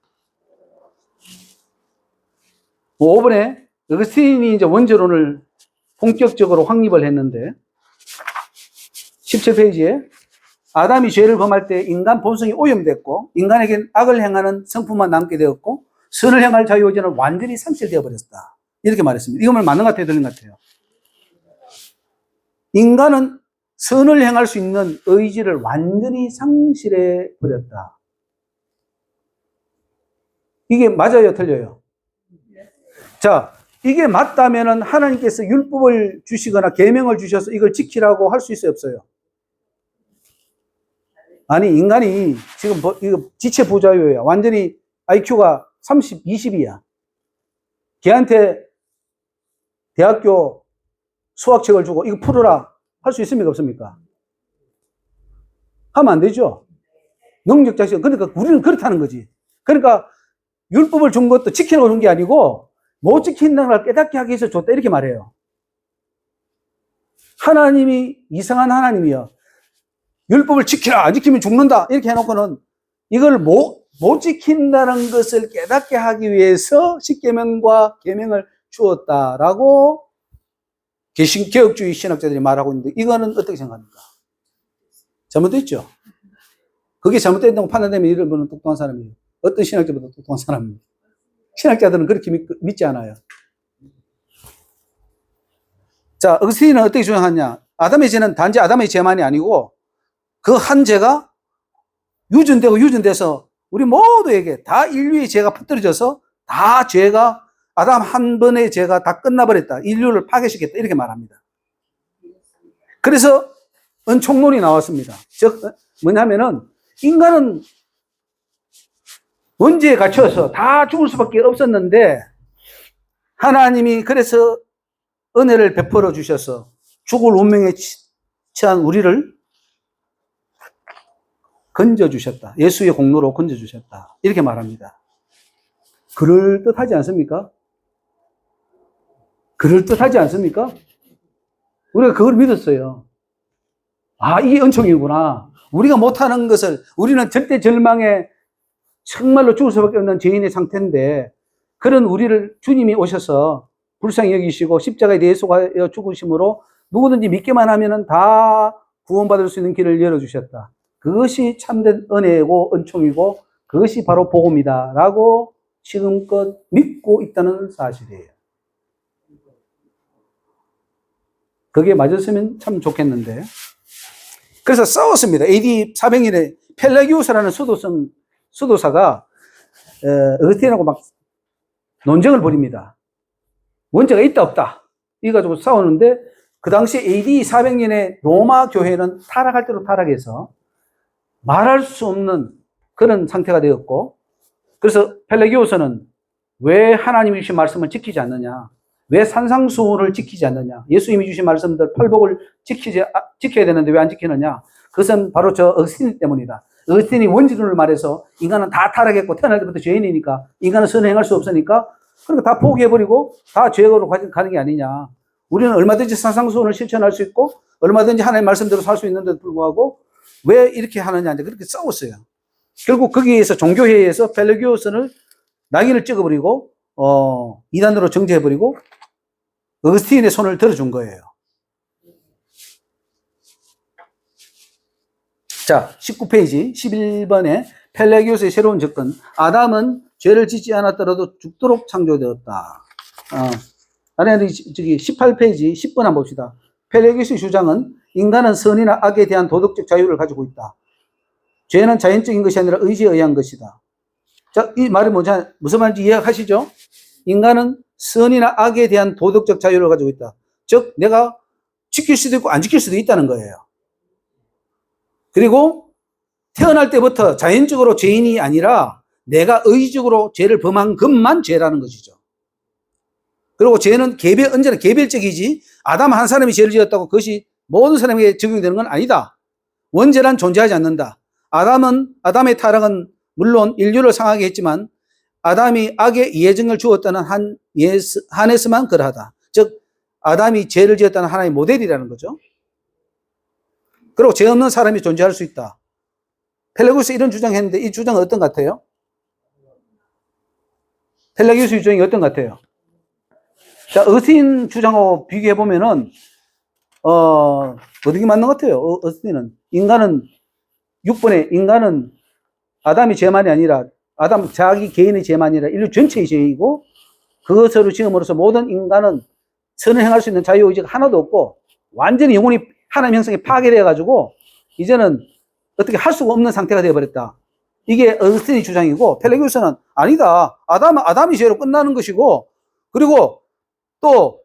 5번에 어거스틴이 이제 원죄론을 본격적으로 확립을 했는데 17페이지에 아담이 죄를 범할 때 인간 본성이 오염됐고 인간에겐 악을 행하는 성품만 남게 되었고 선을 행할 자유의지는 완전히 상실되어 버렸다 이렇게 말했습니다. 이거 맞는 것 같아요? 틀린 것 같아요? 인간은 선을 행할 수 있는 의지를 완전히 상실해 버렸다. 이게 맞아요? 틀려요? 자, 이게 맞다면은 하나님께서 율법을 주시거나 계명을 주셔서 이걸 지키라고 할 수 있어요? 없어요? 아니, 인간이 지금 이거 지체 부자유예요. 완전히 IQ가 30, 20이야. 걔한테 대학교 수학책을 주고 이거 풀어라 할 수 있습니까? 없습니까? 하면 안 되죠. 능력 자식. 그러니까 우리는 그렇다는 거지. 그러니까 율법을 준 것도 지키라고 준 게 아니고 못 지킨다는 걸 깨닫게 하기 위해서 줬다 이렇게 말해요. 하나님이 이상한 하나님이요. 율법을 지키라, 안 지키면 죽는다 이렇게 해놓고는 이걸 못 지킨다는 것을 깨닫게 하기 위해서 십계명과 계명을 주었다라고 개신개혁주의 신학자들이 말하고 있는데 이거는 어떻게 생각합니까? 잘못됐죠? 그게 잘못됐다고 판단되면 이런 분은 똑똑한 사람이에요. 어떤 신학자보다 똑똑한 사람입니다. 신학자들은 그렇게 믿지 않아요. 자, 어거스틴은 어떻게 주장하냐? 아담의 죄는 단지 아담의 죄만이 아니고 그 한 죄가 유전돼서 우리 모두에게 다 인류의 죄가 퍼뜨려져서 다 죄가 아담 한 번의 죄가 다 끝나버렸다. 인류를 파괴시켰다. 이렇게 말합니다. 그래서 은총론이 나왔습니다. 즉 뭐냐면은 인간은 원죄에 갇혀서 다 죽을 수밖에 없었는데 하나님이 그래서 은혜를 베풀어 주셔서 죽을 운명에 처한 우리를 건져주셨다. 예수의 공로로 건져주셨다. 이렇게 말합니다. 그럴듯하지 않습니까? 그럴듯하지 않습니까? 우리가 그걸 믿었어요. 아, 이게 은총이구나. 우리가 못하는 것을, 우리는 절대 절망에 정말로 죽을 수밖에 없는 죄인의 상태인데, 그런 우리를 주님이 오셔서 불쌍히 여기시고 십자가에 내소하여 죽으심으로 누구든지 믿기만 하면은 다 구원받을 수 있는 길을 열어주셨다. 그것이 참된 은혜고 은총이고 그것이 바로 복음이다 라고 지금껏 믿고 있다는 사실이에요. 그게 맞았으면 참 좋겠는데 그래서 싸웠습니다. AD 400년에 펠라기우스라는 수도사가 어거스틴하고 막 논쟁을 벌입니다. 원죄가 있다 없다 이 가지고 싸우는데 그 당시 AD 400년에 로마 교회는 타락할 대로 타락해서 말할 수 없는 그런 상태가 되었고, 그래서 펠라기우스는 왜 하나님이 주신 말씀을 지키지 않느냐, 왜 산상수훈을 지키지 않느냐, 예수님이 주신 말씀들 팔복을 지켜야 되는데 왜 안 지키느냐, 그것은 바로 저 어거스틴 때문이다. 어거스틴이 원죄론을 말해서 인간은 다 타락했고 태어날 때부터 죄인이니까 인간은 선을 행할 수 없으니까 그러니까 다 포기해버리고 다 죄로 가는 게 아니냐. 우리는 얼마든지 산상수훈을 실천할 수 있고 얼마든지 하나님의 말씀대로 살 수 있는데도 불구하고 왜 이렇게 하느냐, 그렇게 싸웠어요. 결국 거기에서 종교회의에서 펠라기우스를 낙인을 찍어버리고 이단으로 정죄해버리고 어거스틴의 손을 들어준 거예요. 자, 19페이지 11번에 펠라기우스의 새로운 접근. 아담은 죄를 짓지 않았더라도 죽도록 창조되었다. 아래 저기 18페이지 10번 한번 봅시다. 펠라기우스의 주장은 인간은 선이나 악에 대한 도덕적 자유를 가지고 있다. 죄는 자연적인 것이 아니라 의지에 의한 것이다. 자, 이 말이 무슨 말인지 이해하시죠? 인간은 선이나 악에 대한 도덕적 자유를 가지고 있다. 즉, 내가 지킬 수도 있고 안 지킬 수도 있다는 거예요. 그리고 태어날 때부터 자연적으로 죄인이 아니라 내가 의지적으로 죄를 범한 것만 죄라는 것이죠. 그리고 죄는 언제나 개별적이지 아담 한 사람이 죄를 지었다고 그것이 모든 사람에게 적용되는 건 아니다. 원죄란 존재하지 않는다. 아담의 타락은 물론 인류를 상하게 했지만 아담이 악의 예정을 주었다는 한에서만 그러하다. 즉 아담이 죄를 지었다는 하나의 모델이라는 거죠. 그리고 죄 없는 사람이 존재할 수 있다. 펠라기우스 이런 주장했는데 이 주장은 어떤 것 같아요? 펠라기우스 주장이 어떤 것 같아요? 자, 어거스틴 주장하고 비교해 보면은 어떻게 맞는 것 같아요? 어거스틴은 인간은 6번에 인간은 아담의 죄만이 아니라 아담 자기 개인의 죄만이 아니라 인류 전체의 죄이고 그것으로 지음으로써 모든 인간은 선을 행할 수 있는 자유의지가 하나도 없고 완전히 영혼이 하나님 형성에 파괴되어 가지고 이제는 어떻게 할 수가 없는 상태가 되어버렸다. 이게 어거스틴의 주장이고 펠라기우스는 아니다. 아담이 죄로 끝나는 것이고 그리고 또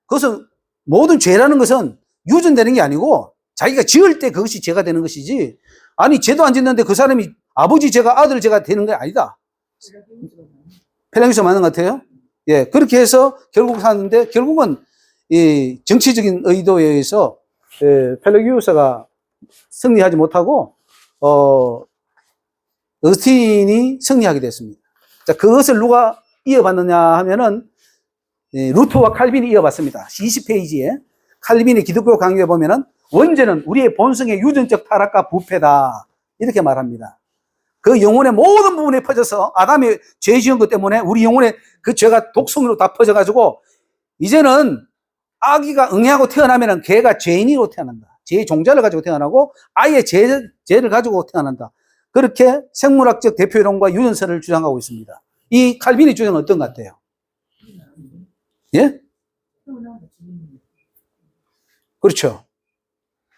그것은 모든 죄라는 것은 유전되는 게 아니고 자기가 지을 때 그것이 죄가 되는 것이지 아니 죄도 안 짓는데 그 사람이 아버지 죄가 아들 죄가 되는 게 아니다. 펠라기우스 맞는 것 같아요? 예, 그렇게 해서 결국 사는데 결국은 이 정치적인 의도에 의해서 펠라기우스가 승리하지 못하고 어거스틴이 승리하게 됐습니다. 자, 그것을 누가 이어받느냐 하면은 루터와 칼빈이 이어받습니다. 20페이지에 칼빈의 기독교 강요에 보면은 원죄는 우리의 본성의 유전적 타락과 부패다 이렇게 말합니다. 그 영혼의 모든 부분에 퍼져서 아담이 죄 지은 것 때문에 우리 영혼의 그 죄가 독성으로 다 퍼져가지고 이제는 아기가 응애하고 태어나면은 걔가 죄인으로 태어난다. 죄의 종자를 가지고 태어나고 아예 죄를 가지고 태어난다. 그렇게 생물학적 대표이론과 유전설을 주장하고 있습니다. 이 칼빈의 주장은 어떤 것 같아요? 예? 그렇죠.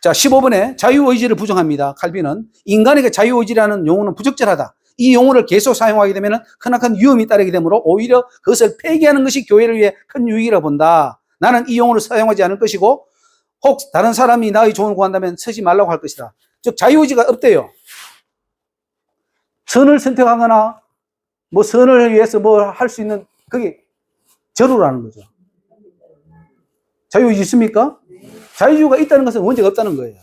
자, 15번에 자유의지를 부정합니다. 칼빈은 인간에게 자유의지라는 용어는 부적절하다. 이 용어를 계속 사용하게 되면 크나큰 위험이 따르게 되므로 오히려 그것을 폐기하는 것이 교회를 위해 큰 유익이라 본다. 나는 이 용어를 사용하지 않을 것이고 혹 다른 사람이 나의 조언을 구한다면 쓰지 말라고 할 것이다. 즉 자유의지가 없대요. 선을 선택하거나 뭐 선을 위해서 뭐 할 수 있는 그게 저루라는 거죠. 자유의지 있습니까? 자유의지가 있다는 것은 원죄가 없다는 거예요.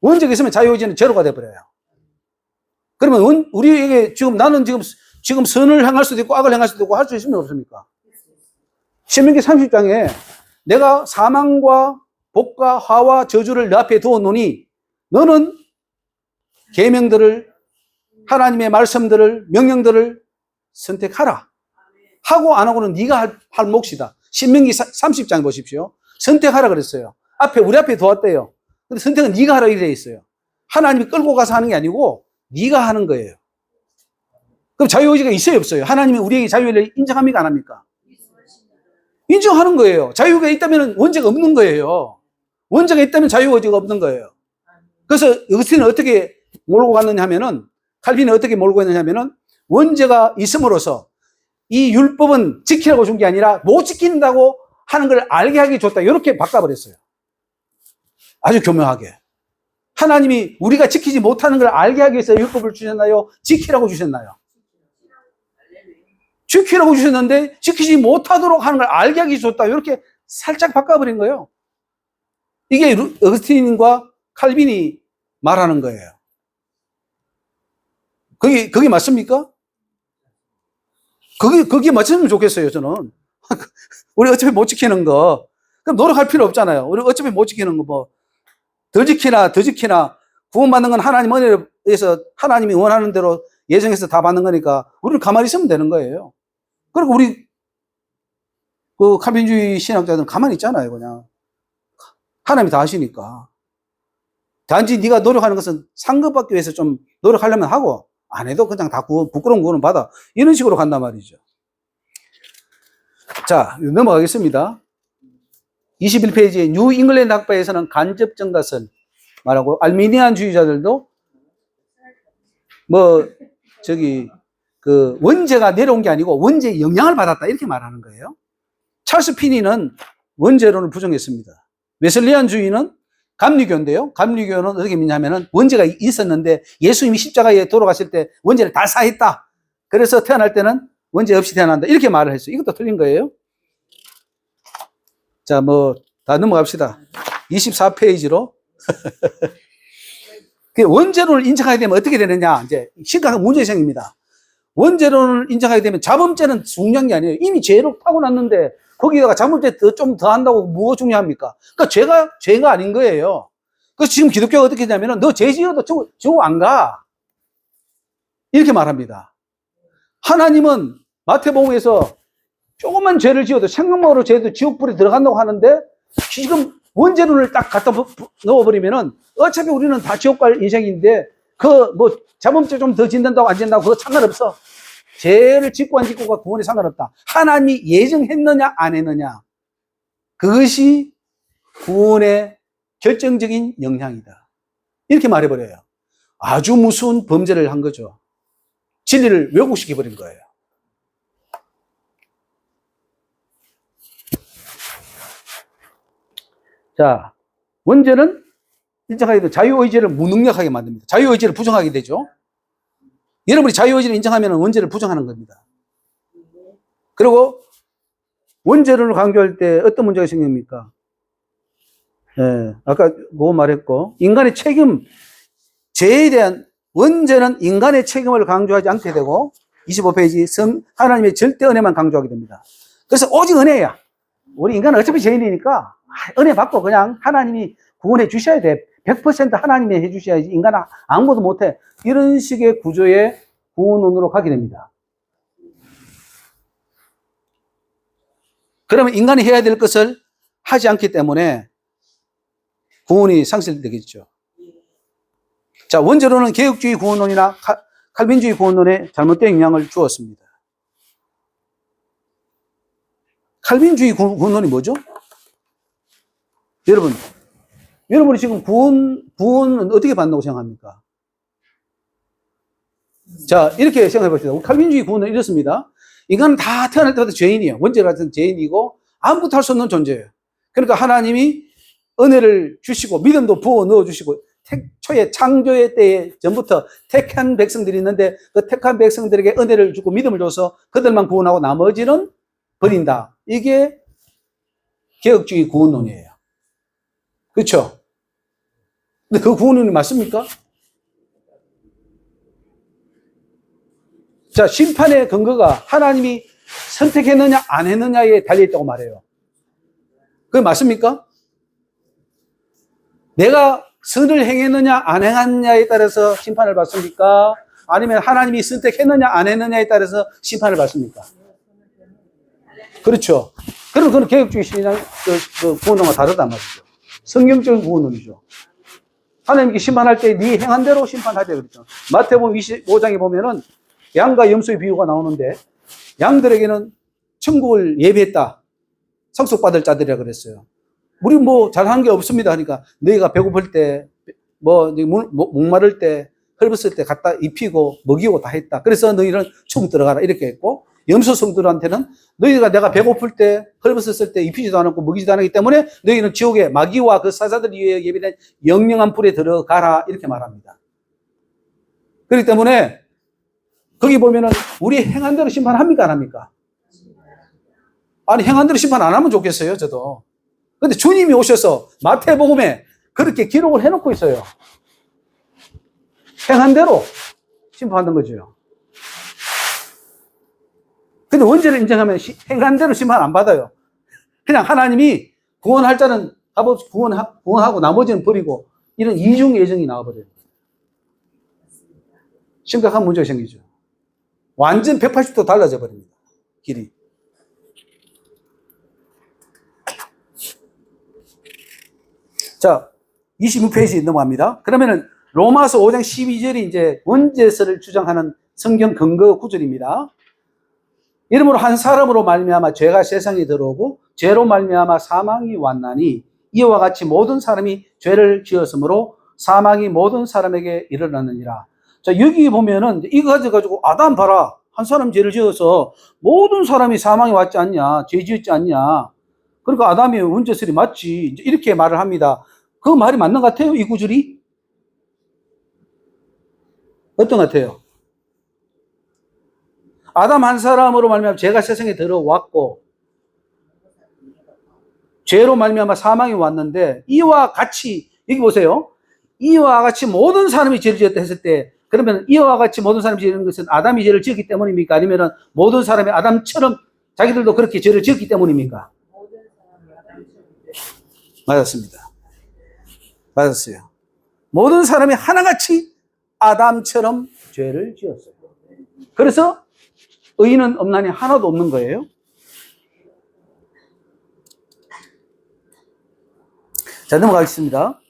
원죄가 있으면 자유의지는 제로가 돼버려요. 그러면 우리에게 나는 지금 선을 행할 수도 있고 악을 행할 수도 있고 할 수 있습니까? 없습니까? 신명기 30장에 내가 사망과 복과 화와 저주를 내 앞에 두었노니 너는 계명들을 하나님의 말씀들을 명령들을 선택하라. 하고 안 하고는 네가 할 몫이다. 신명기 30장 보십시오. 선택하라 그랬어요. 우리 앞에 두었대요. 근데 선택은 네가 하라 이렇게 돼 있어요. 하나님이 끌고 가서 하는 게 아니고 네가 하는 거예요. 그럼 자유의지가 있어요, 없어요? 하나님이 우리에게 자유를 인정합니까, 안 합니까? 인정하는 거예요. 자유가 있다면 원죄가 없는 거예요. 원죄가 있다면 자유의지가 없는 거예요. 그래서 어거스틴은 어떻게 몰고 갔느냐 하면은, 칼빈이 어떻게 몰고 갔느냐 하면은, 원죄가 있음으로써 이 율법은 지키라고 준 게 아니라 못 지킨다고 하는 걸 알게 하기 줬다. 이렇게 바꿔버렸어요. 아주 교묘하게. 하나님이 우리가 지키지 못하는 걸 알게 하기 위해서 율법을 주셨나요? 지키라고 주셨나요? 지키라고 주셨는데 지키지 못하도록 하는 걸 알게 하기 줬다. 이렇게 살짝 바꿔버린 거예요. 이게 어거스틴과 칼빈이 말하는 거예요. 그게 맞습니까? 그게 맞으면 좋겠어요, 저는. 우리 어차피 못 지키는 거. 그럼 노력할 필요 없잖아요. 우리 어차피 못 지키는 거 뭐. 더 지키나 구원받는 건 하나님 은혜에 의해서 하나님이 원하는 대로 예정해서 다 받는 거니까 우리는 가만히 있으면 되는 거예요. 그리고 우리 그 칼빈주의 신학자들은 가만히 있잖아요, 그냥. 하나님이 다 하시니까. 단지 네가 노력하는 것은 상급받기 위해서 좀 노력하려면 하고 안 해도 그냥 다 부끄러운 구원은 받아. 이런 식으로 간단 말이죠. 자, 넘어가겠습니다. 21페이지에 뉴 잉글랜드 학파에서는 간접 정가설 말하고, 알미니안 주의자들도 원죄가 내려온 게 아니고 원죄의 영향을 받았다 이렇게 말하는 거예요. 찰스 피니는 원죄론을 부정했습니다. 웨슬리안주의는 감리교인데요. 감리교는 어떻게 믿냐면은 원죄가 있었는데 예수님이 십자가에 돌아가실 때 원죄를 다 사했다. 그래서 태어날 때는 원죄 없이 태어난다. 이렇게 말을 했어요. 이것도 틀린 거예요. 자, 다 넘어갑시다. 24페이지로. 원죄론을 인정하게 되면 어떻게 되느냐. 이제 심각한 문제생입니다. 원죄론을 인정하게 되면 자범죄는 중요한 게 아니에요. 이미 죄로 타고났는데 거기다가 자범죄 좀 더 한다고 뭐가 중요합니까? 그러니까 죄가 아닌 거예요. 그래서 지금 기독교가 어떻게 하냐면은 너 죄 지어도 지옥 안 가. 이렇게 말합니다. 하나님은 마태복음에서 조금만 죄를 지어도 생각만으로 죄도 지옥불에 들어간다고 하는데 지금 원죄론을 딱 갖다 넣어버리면은 어차피 우리는 다 지옥 갈 인생인데 자범죄 좀 더 짓는다고 안 짓는다고 그거 상관없어. 죄를 짓고 안 짓고가 구원에 상관없다. 하나님이 예정했느냐 안 했느냐. 그것이 구원의 결정적인 영향이다. 이렇게 말해버려요. 아주 무서운 범죄를 한 거죠. 진리를 왜곡시켜버린 거예요. 자, 원죄는 인정하게 되면 자유의지를 무능력하게 만듭니다. 자유의지를 부정하게 되죠. 여러분이 자유의지를 인정하면 원죄를 부정하는 겁니다. 그리고 원죄론을 강조할 때 어떤 문제가 생깁니까? 아까 그거 말했고, 인간의 책임, 죄에 대한 원죄는 인간의 책임을 강조하지 않게 되고, 25페이지 하나님의 절대 은혜만 강조하게 됩니다. 그래서 오직 은혜야. 우리 인간은 어차피 죄인이니까 은혜 받고 그냥 하나님이 구원해 주셔야 돼. 100% 하나님이 해 주셔야지. 인간은 아무것도 못해. 이런 식의 구조의 구원론으로 가게 됩니다. 그러면 인간이 해야 될 것을 하지 않기 때문에 구원이 상실되겠죠. 자, 원죄론은 개혁주의 구원론이나 칼빈주의 구원론에 잘못된 영향을 주었습니다. 칼빈주의 구원론이 뭐죠? 여러분이 지금 구원은 어떻게 받는다고 생각합니까? 자, 이렇게 생각해 봅시다. 칼빈주의 구원은 이렇습니다. 인간은 다 태어날 때마다 죄인이에요. 원죄 같은 죄인이고 아무것도 할 수 없는 존재예요. 그러니까 하나님이 은혜를 주시고 믿음도 부어 넣어 주시고 초에 창조의 때에 전부터 택한 백성들이 있는데 그 택한 백성들에게 은혜를 주고 믿음을 줘서 그들만 구원하고 나머지는 버린다. 이게 개혁주의 구원론이에요. 그렇죠? 근데 그 구원론이 맞습니까? 자, 심판의 근거가 하나님이 선택했느냐 안 했느냐에 달려있다고 말해요. 그게 맞습니까? 내가 선을 행했느냐 안 행했느냐에 따라서 심판을 받습니까? 아니면 하나님이 선택했느냐 안 했느냐에 따라서 심판을 받습니까? 그렇죠. 그럼 그건 개혁주의 신앙 구원론과 다르단 말이죠. 성경적인 구원론이죠. 하나님께 심판할 때 네 행한 대로 심판하자 그랬죠. 마태복음 25장에 보면은 양과 염소의 비유가 나오는데 양들에게는 천국을 예비했다. 상속받을 자들이라 그랬어요. 우리 잘한 게 없습니다 하니까 너희가 배고플 때 목마를 때, 헐벗을 때 갖다 입히고, 먹이고 다 했다. 그래서 너희는 총 들어가라. 이렇게 했고, 염소 성들한테는 너희가 내가 배고플 때, 헐벗었을 때 입히지도 않았고, 먹이지도 않았기 때문에 너희는 지옥에 마귀와 그 사자들을 위해 예비된 영영한 불에 들어가라. 이렇게 말합니다. 그렇기 때문에, 거기 보면은, 우리 행한 대로 심판합니까? 안 합니까? 아니, 행한 대로 심판 안 하면 좋겠어요, 저도. 근데 주님이 오셔서 마태복음에 그렇게 기록을 해놓고 있어요. 행한 대로 심판하는 거죠. 근데 원죄를 인정하면 행한 대로 심판 안 받아요. 그냥 하나님이 구원할 자는 구원하고 나머지는 버리고 이런 이중 예정이 나와버려요. 심각한 문제가 생기죠. 완전 180도 달라져 버립니다. 길이. 자, 26페이지 넘어갑니다. 그러면은 로마서 5장 12절이 이제 원죄설을 주장하는 성경 근거 구절입니다. 이러므로 한 사람으로 말미암아 죄가 세상에 들어오고 죄로 말미암아 사망이 왔나니 이와 같이 모든 사람이 죄를 지었으므로 사망이 모든 사람에게 일어났느니라. 자, 여기 보면은 이거 가지고 아담 봐라. 한 사람 죄를 지어서 모든 사람이 사망이 왔지 않냐. 죄 지었지 않냐. 그러니까 아담이 원죄설이 맞지. 이렇게 말을 합니다. 그 말이 맞는 것 같아요, 이 구절이? 어떤 것 같아요? 아담 한 사람으로 말미암아 죄가 세상에 들어왔고 죄로 말미암아 사망이 왔는데 이와 같이 여기 보세요. 이와 같이 모든 사람이 죄를 지었다 했을 때 그러면 이와 같이 모든 사람이 지은 것은 아담이 죄를 지었기 때문입니까? 아니면 모든 사람이 아담처럼 자기들도 그렇게 죄를 지었기 때문입니까? 맞았습니다. 맞았어요. 모든 사람이 하나같이 아담처럼 죄를 지었어요. 그래서 의인은 없나니 하나도 없는 거예요. 자, 넘어가겠습니다.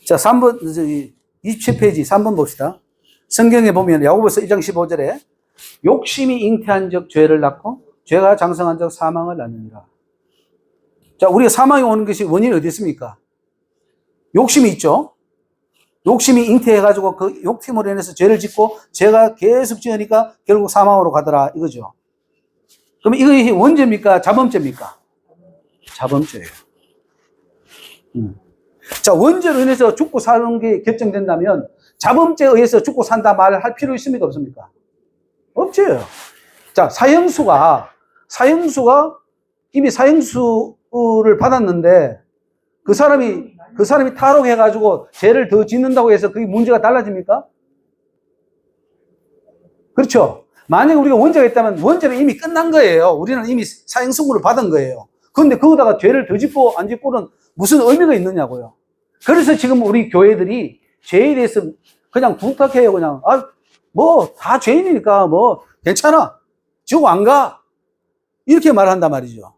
자, 3번, 27페이지 3번 봅시다. 성경에 보면 야고보서 1장 15절에 욕심이 잉태한 적 죄를 낳고 죄가 장성한 적 사망을 낳느니라. 자, 우리가 사망이 오는 것이 원인이 어디 있습니까? 욕심이 있죠. 욕심이 잉태해가지고 그 욕심으로 인해서 죄를 짓고 죄가 계속 지으니까 결국 사망으로 가더라 이거죠. 그럼 이것이 원죄입니까? 자범죄입니까? 자범죄예요. 자, 원죄로 인해서 죽고 사는 게 결정된다면 자범죄에 의해서 죽고 산다 말을 할 필요 있습니까? 없습니까? 없죠. 자, 사형수가 이미 사형수를 받았는데 그 사람이 탈옥해가지고 죄를 더 짓는다고 해서 그게 문제가 달라집니까? 그렇죠. 만약에 우리가 원죄가 있다면 원죄는 이미 끝난 거예요. 우리는 이미 사형선고를 받은 거예요. 그런데 거기다가 죄를 더 짓고 안 짓고는 무슨 의미가 있느냐고요. 그래서 지금 우리 교회들이 죄에 대해서 그냥 부탁해요. 그냥 뭐 다 죄인이니까 뭐 괜찮아. 지옥 안 가. 이렇게 말한단 말이죠.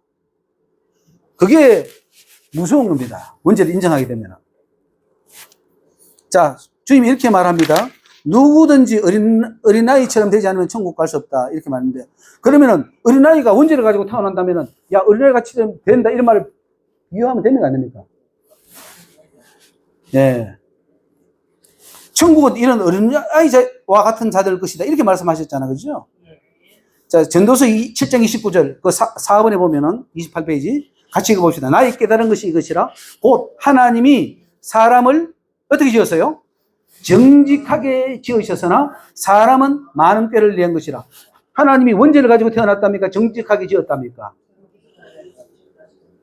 그게 무서운 겁니다. 원죄를 인정하게 되면. 자, 주님이 이렇게 말합니다. 누구든지 어린아이처럼 되지 않으면 천국 갈 수 없다. 이렇게 말하는데, 그러면은 어린아이가 원죄를 가지고 태어난다면은, 야, 어린아이같이 된다. 이런 말을 비유하면 됩니까? 안 됩니까? 예. 천국은 이런 어린아이와 같은 자들 것이다. 이렇게 말씀하셨잖아요. 그죠? 자, 전도서 7장 29절, 그 4번에 보면은 28페이지. 같이 읽어봅시다. 나의 깨달은 것이 이것이라. 곧 하나님이 사람을 어떻게 지었어요? 정직하게 지으셨으나 사람은 많은 꾀를 낸 것이라. 하나님이 원죄를 가지고 태어났답니까? 정직하게 지었답니까?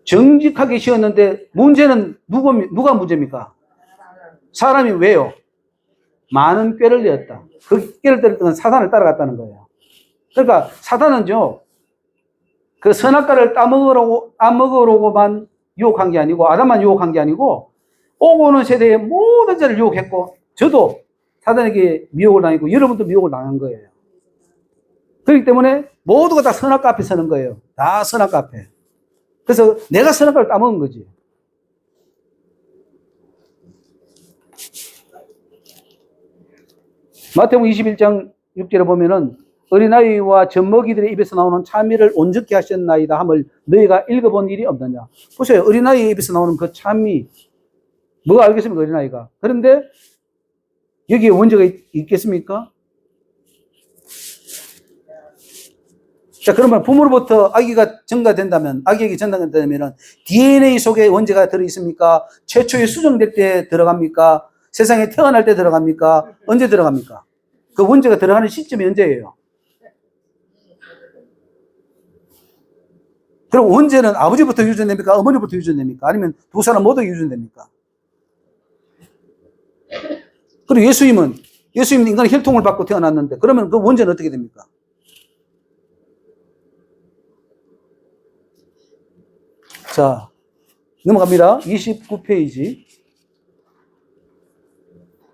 정직하게 지었는데 문제는 누가 문제입니까? 사람이 왜요? 많은 꾀를 내었다. 그 꾀를 때렸던 건 사단을 따라갔다는 거예요. 그러니까 사단은요, 그 선악과를 따먹으려고만 유혹한 게 아니고, 아담만 유혹한 게 아니고, 오고 오는 세대의 모든 자를 유혹했고, 저도 사단에게 미혹을 당했고, 여러분도 미혹을 당한 거예요. 그렇기 때문에 모두가 다 선악과 앞에 서는 거예요. 다 선악과 앞에. 그래서 내가 선악과를 따먹은 거지. 마태복음 21장 6절에 보면은 어린아이와 젖먹이들의 입에서 나오는 찬미를 온전케 하셨나이다 함을 너희가 읽어본 일이 없느냐. 보세요. 어린아이의 입에서 나오는 그 찬미. 뭐가 알겠습니까? 어린아이가. 그런데 여기에 원죄가 있겠습니까? 자, 그러면 부모로부터 아기가 전가된다면, 아기에게 전가된다면 DNA 속에 원죄가 들어있습니까? 최초에 수정될 때 들어갑니까? 세상에 태어날 때 들어갑니까? 언제 들어갑니까? 그 원죄가 들어가는 시점이 언제예요? 그럼 원죄는 아버지부터 유전됩니까? 어머니부터 유전됩니까? 아니면 두 사람 모두 유전됩니까? 그리고 예수님은 인간의 혈통을 받고 태어났는데 그러면 그 원죄는 어떻게 됩니까? 자, 넘어갑니다. 29페이지.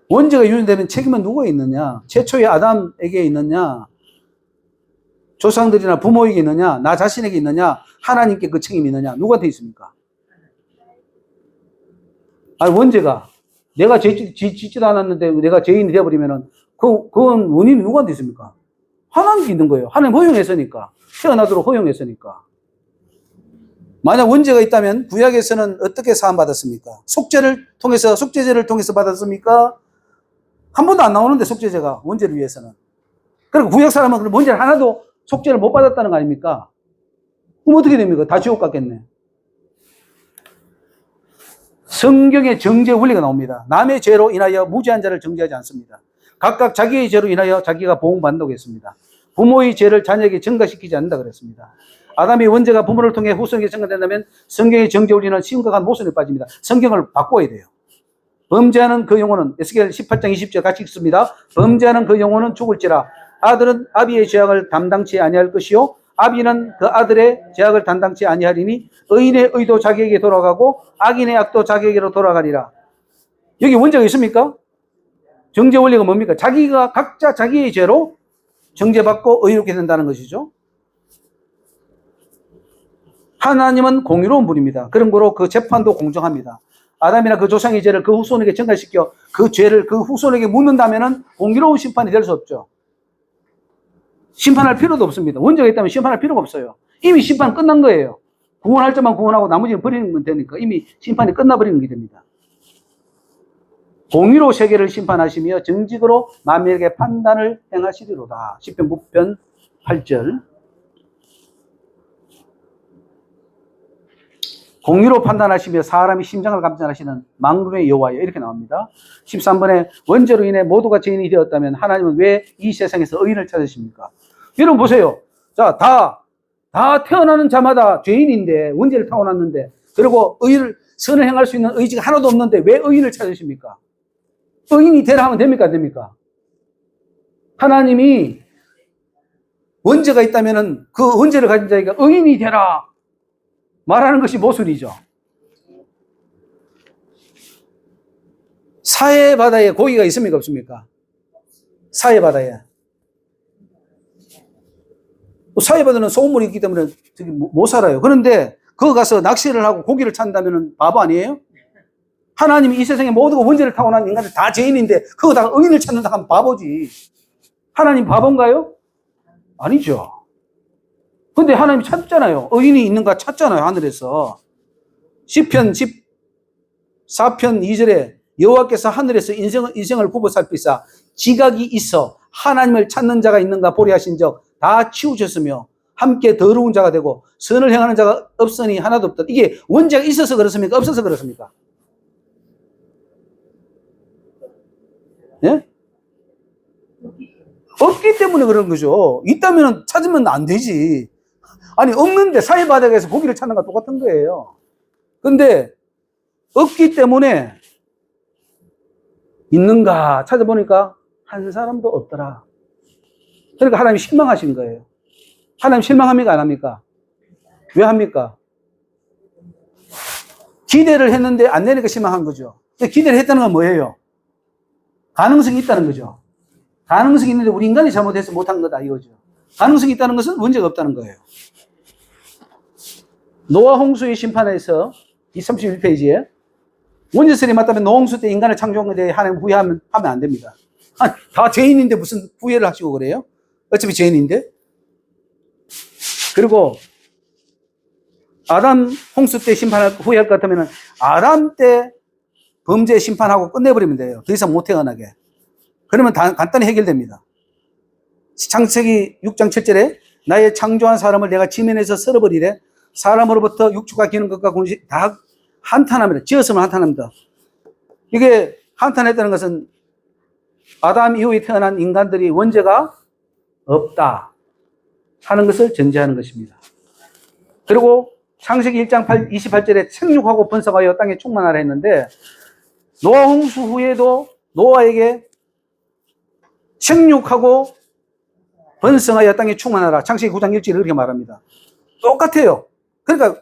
원죄가 유전되면 책임은 누구에 있느냐? 최초의 아담에게 있느냐? 조상들이나 부모에게 있느냐? 나 자신에게 있느냐? 하나님께 그 책임이 있느냐? 누구한테 있습니까? 아니, 원죄가 내가 짓지도 않았는데 내가 죄인이 되어버리면은 그건 원인이 누구한테 있습니까? 하나님께 있는 거예요. 하나님 허용했으니까. 태어나도록 허용했으니까. 만약 원죄가 있다면 구약에서는 어떻게 사함받았습니까? 속죄제를 통해서 받았습니까? 한 번도 안 나오는데 속죄제가 원죄를 위해서는. 그리고 구약 사람은 그럼 원죄를 하나도 속죄를 못 받았다는 거 아닙니까? 그럼 어떻게 됩니까? 다 지옥 갔겠네. 성경에 정죄 원리가 나옵니다. 남의 죄로 인하여 무죄한 자를 정죄하지 않습니다. 각각 자기의 죄로 인하여 자기가 보응받는다고 했습니다. 부모의 죄를 자녀에게 전가시키지 않는다 그랬습니다. 아담의 원죄가 부모를 통해 후손에게 전가된다면 성경의 정죄 원리는 심각한 모순에 빠집니다. 성경을 바꿔야 돼요. 범죄하는 그 영혼은 에스겔 18장 20절 같이 읽습니다. 범죄하는 그 영혼은 죽을지라. 아들은 아비의 죄악을 담당치 아니할 것이요 아비는 그 아들의 죄악을 담당치 아니하리니 의인의 의도 자기에게 돌아가고 악인의 악도 자기에게로 돌아가리라. 여기 원죄가 있습니까? 정죄 원리가 뭡니까? 자기가 각자 자기의 죄로 정죄받고 의롭게 된다는 것이죠. 하나님은 공의로운 분입니다. 그런 거로 그 재판도 공정합니다. 아담이나 그 조상의 죄를 그 후손에게 전가시켜 그 죄를 그 후손에게 묻는다면 공의로운 심판이 될 수 없죠. 심판할 필요도 없습니다. 원죄가 있다면 심판할 필요가 없어요. 이미 심판 끝난 거예요. 구원할 자만 구원하고 나머지는 버리는 건 되니까 이미 심판이 끝나버리는 게 됩니다. 공의로 세계를 심판하시며 정직으로 만민에게 판단을 행하시리로다. 시편 9편 8절. 공의로 판단하시며 사람의 심장을 감찰하시는 만군의 여호와여 이렇게 나옵니다. 13번에 원죄로 인해 모두가 죄인이 되었다면 하나님은 왜 이 세상에서 의인을 찾으십니까? 여러분 보세요. 자, 다 태어나는 자마다 죄인인데 원죄를 타고났는데 그리고 선을 행할 수 있는 의지가 하나도 없는데 왜 의인을 찾으십니까? 의인이 되라 하면 됩니까? 안 됩니까? 하나님이 원죄가 있다면 그 원죄를 가진 자에게 의인이 되라 말하는 것이 모순이죠. 사해바다에 고기가 있습니까? 없습니까? 사해바다에. 사해바다는 소금물이 있기 때문에 못 살아요. 그런데 거기 가서 낚시를 하고 고기를 찾는다면 바보 아니에요? 하나님이 이 세상에 모두가 원죄를 타고난 인간들 다 죄인인데 거기다가 의인을 찾는다 하면 바보지. 하나님 바본가요? 아니죠. 근데 하나님이 찾잖아요. 의인이 있는가 찾잖아요. 하늘에서. 시편 14편 2절에 여호와께서 하늘에서 인생을 굽어 살피사 지각이 있어 하나님을 찾는 자가 있는가 보리 하신 적 다 치우셨으며 함께 더러운 자가 되고 선을 행하는 자가 없으니 하나도 없다. 이게 원죄가 있어서 그렇습니까? 없어서 그렇습니까? 예? 없기 때문에 그런 거죠. 있다면 찾으면 안 되지. 아니 없는데 사해바닥에서 고기를 찾는 거랑 똑같은 거예요. 근데 없기 때문에 있는가 찾아보니까 한 사람도 없더라. 그러니까 하나님이 실망하신 거예요. 하나님 실망합니까? 안 합니까? 왜 합니까? 기대를 했는데 안 되니까 실망한 거죠. 기대를 했다는 건 뭐예요? 가능성이 있다는 거죠. 가능성이 있는데 우리 인간이 잘못해서 못한 거다 이거죠. 가능성이 있다는 것은 문제가 없다는 거예요. 노아 홍수의 심판에서 이 31페이지에 원죄설이 맞다면 노아 홍수 때 인간을 창조한 것에 대해 하나님 후회하면 안 됩니다. 다 죄인인데 무슨 후회를 하시고 그래요? 어차피 죄인인데. 그리고 아담 홍수 때 후회할 것 같으면 아담 때 범죄 심판하고 끝내버리면 돼요. 더 이상 못 태어나게. 그러면 간단히 해결됩니다. 창세기 6장 7절에 나의 창조한 사람을 내가 지면에서 썰어버리래. 사람으로부터 육축과 기는 것과 군시 다 한탄합니다. 지었으면 한탄합니다. 이게 한탄했다는 것은 아담 이후에 태어난 인간들이 원죄가 없다 하는 것을 전제하는 것입니다. 그리고 창세기 1장 28절에 생육하고 번성하여 땅에 충만하라 했는데 노아 홍수 후에도 노아에게 생육하고 번성하여 땅에 충만하라. 창세기 9장 1절에 그렇게 말합니다. 똑같아요. 그러니까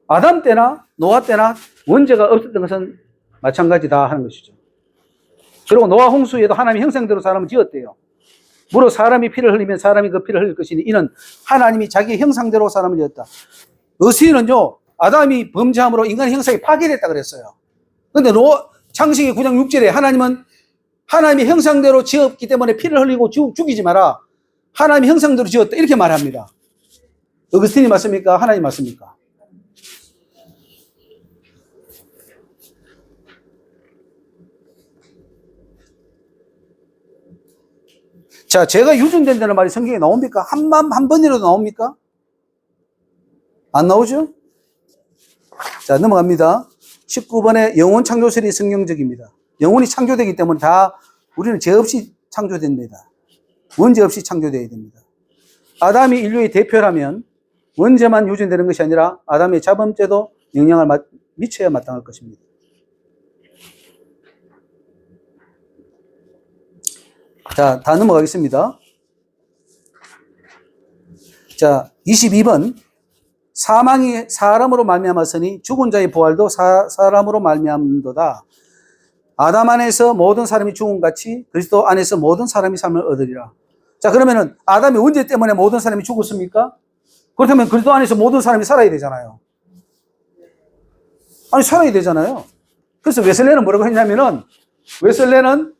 아담 때나 노아 때나 원죄가 없었던 것은 마찬가지다 하는 것이죠. 그리고 노아 홍수에도 하나님이 형상대로 사람을 지었대요. 무릇 사람이 피를 흘리면 사람이 그 피를 흘릴 것이니 이는 하나님이 자기 형상대로 사람을 지었다. 어스인은요 아담이 범죄함으로 인간의 형상이 파괴됐다 그랬어요. 그런데 창세기 9장 6절에 하나님은 하나님의 형상대로 지었기 때문에 피를 흘리고 죽이지 마라. 하나님의 형상대로 지었다 이렇게 말합니다. 어거스틴이 맞습니까? 하나님 맞습니까? 자, 제가 유전된다는 말이 성경에 나옵니까? 한 번이라도 나옵니까? 안 나오죠? 자, 넘어갑니다. 19번에 영혼 창조설이 성경적입니다. 영혼이 창조되기 때문에 다 우리는 죄 없이 창조됩니다. 원죄 없이 창조되어야 됩니다. 아담이 인류의 대표라면 원죄만 유전되는 것이 아니라 아담의 자범죄도 영향을 미쳐야 마땅할 것입니다. 자, 다 넘어가겠습니다. 자, 22번. 사망이 사람으로 말미암았으니 죽은 자의 부활도 사람으로 말미암도다. 아담 안에서 모든 사람이 죽은 같이 그리스도 안에서 모든 사람이 삶을 얻으리라. 자, 그러면은 아담의 원죄 때문에 모든 사람이 죽었습니까? 그렇다면 그리스도 안에서 모든 사람이 살아야 되잖아요. 아니, 살아야 되잖아요. 그래서 웨슬레는 뭐라고 했냐면은, 웨슬레는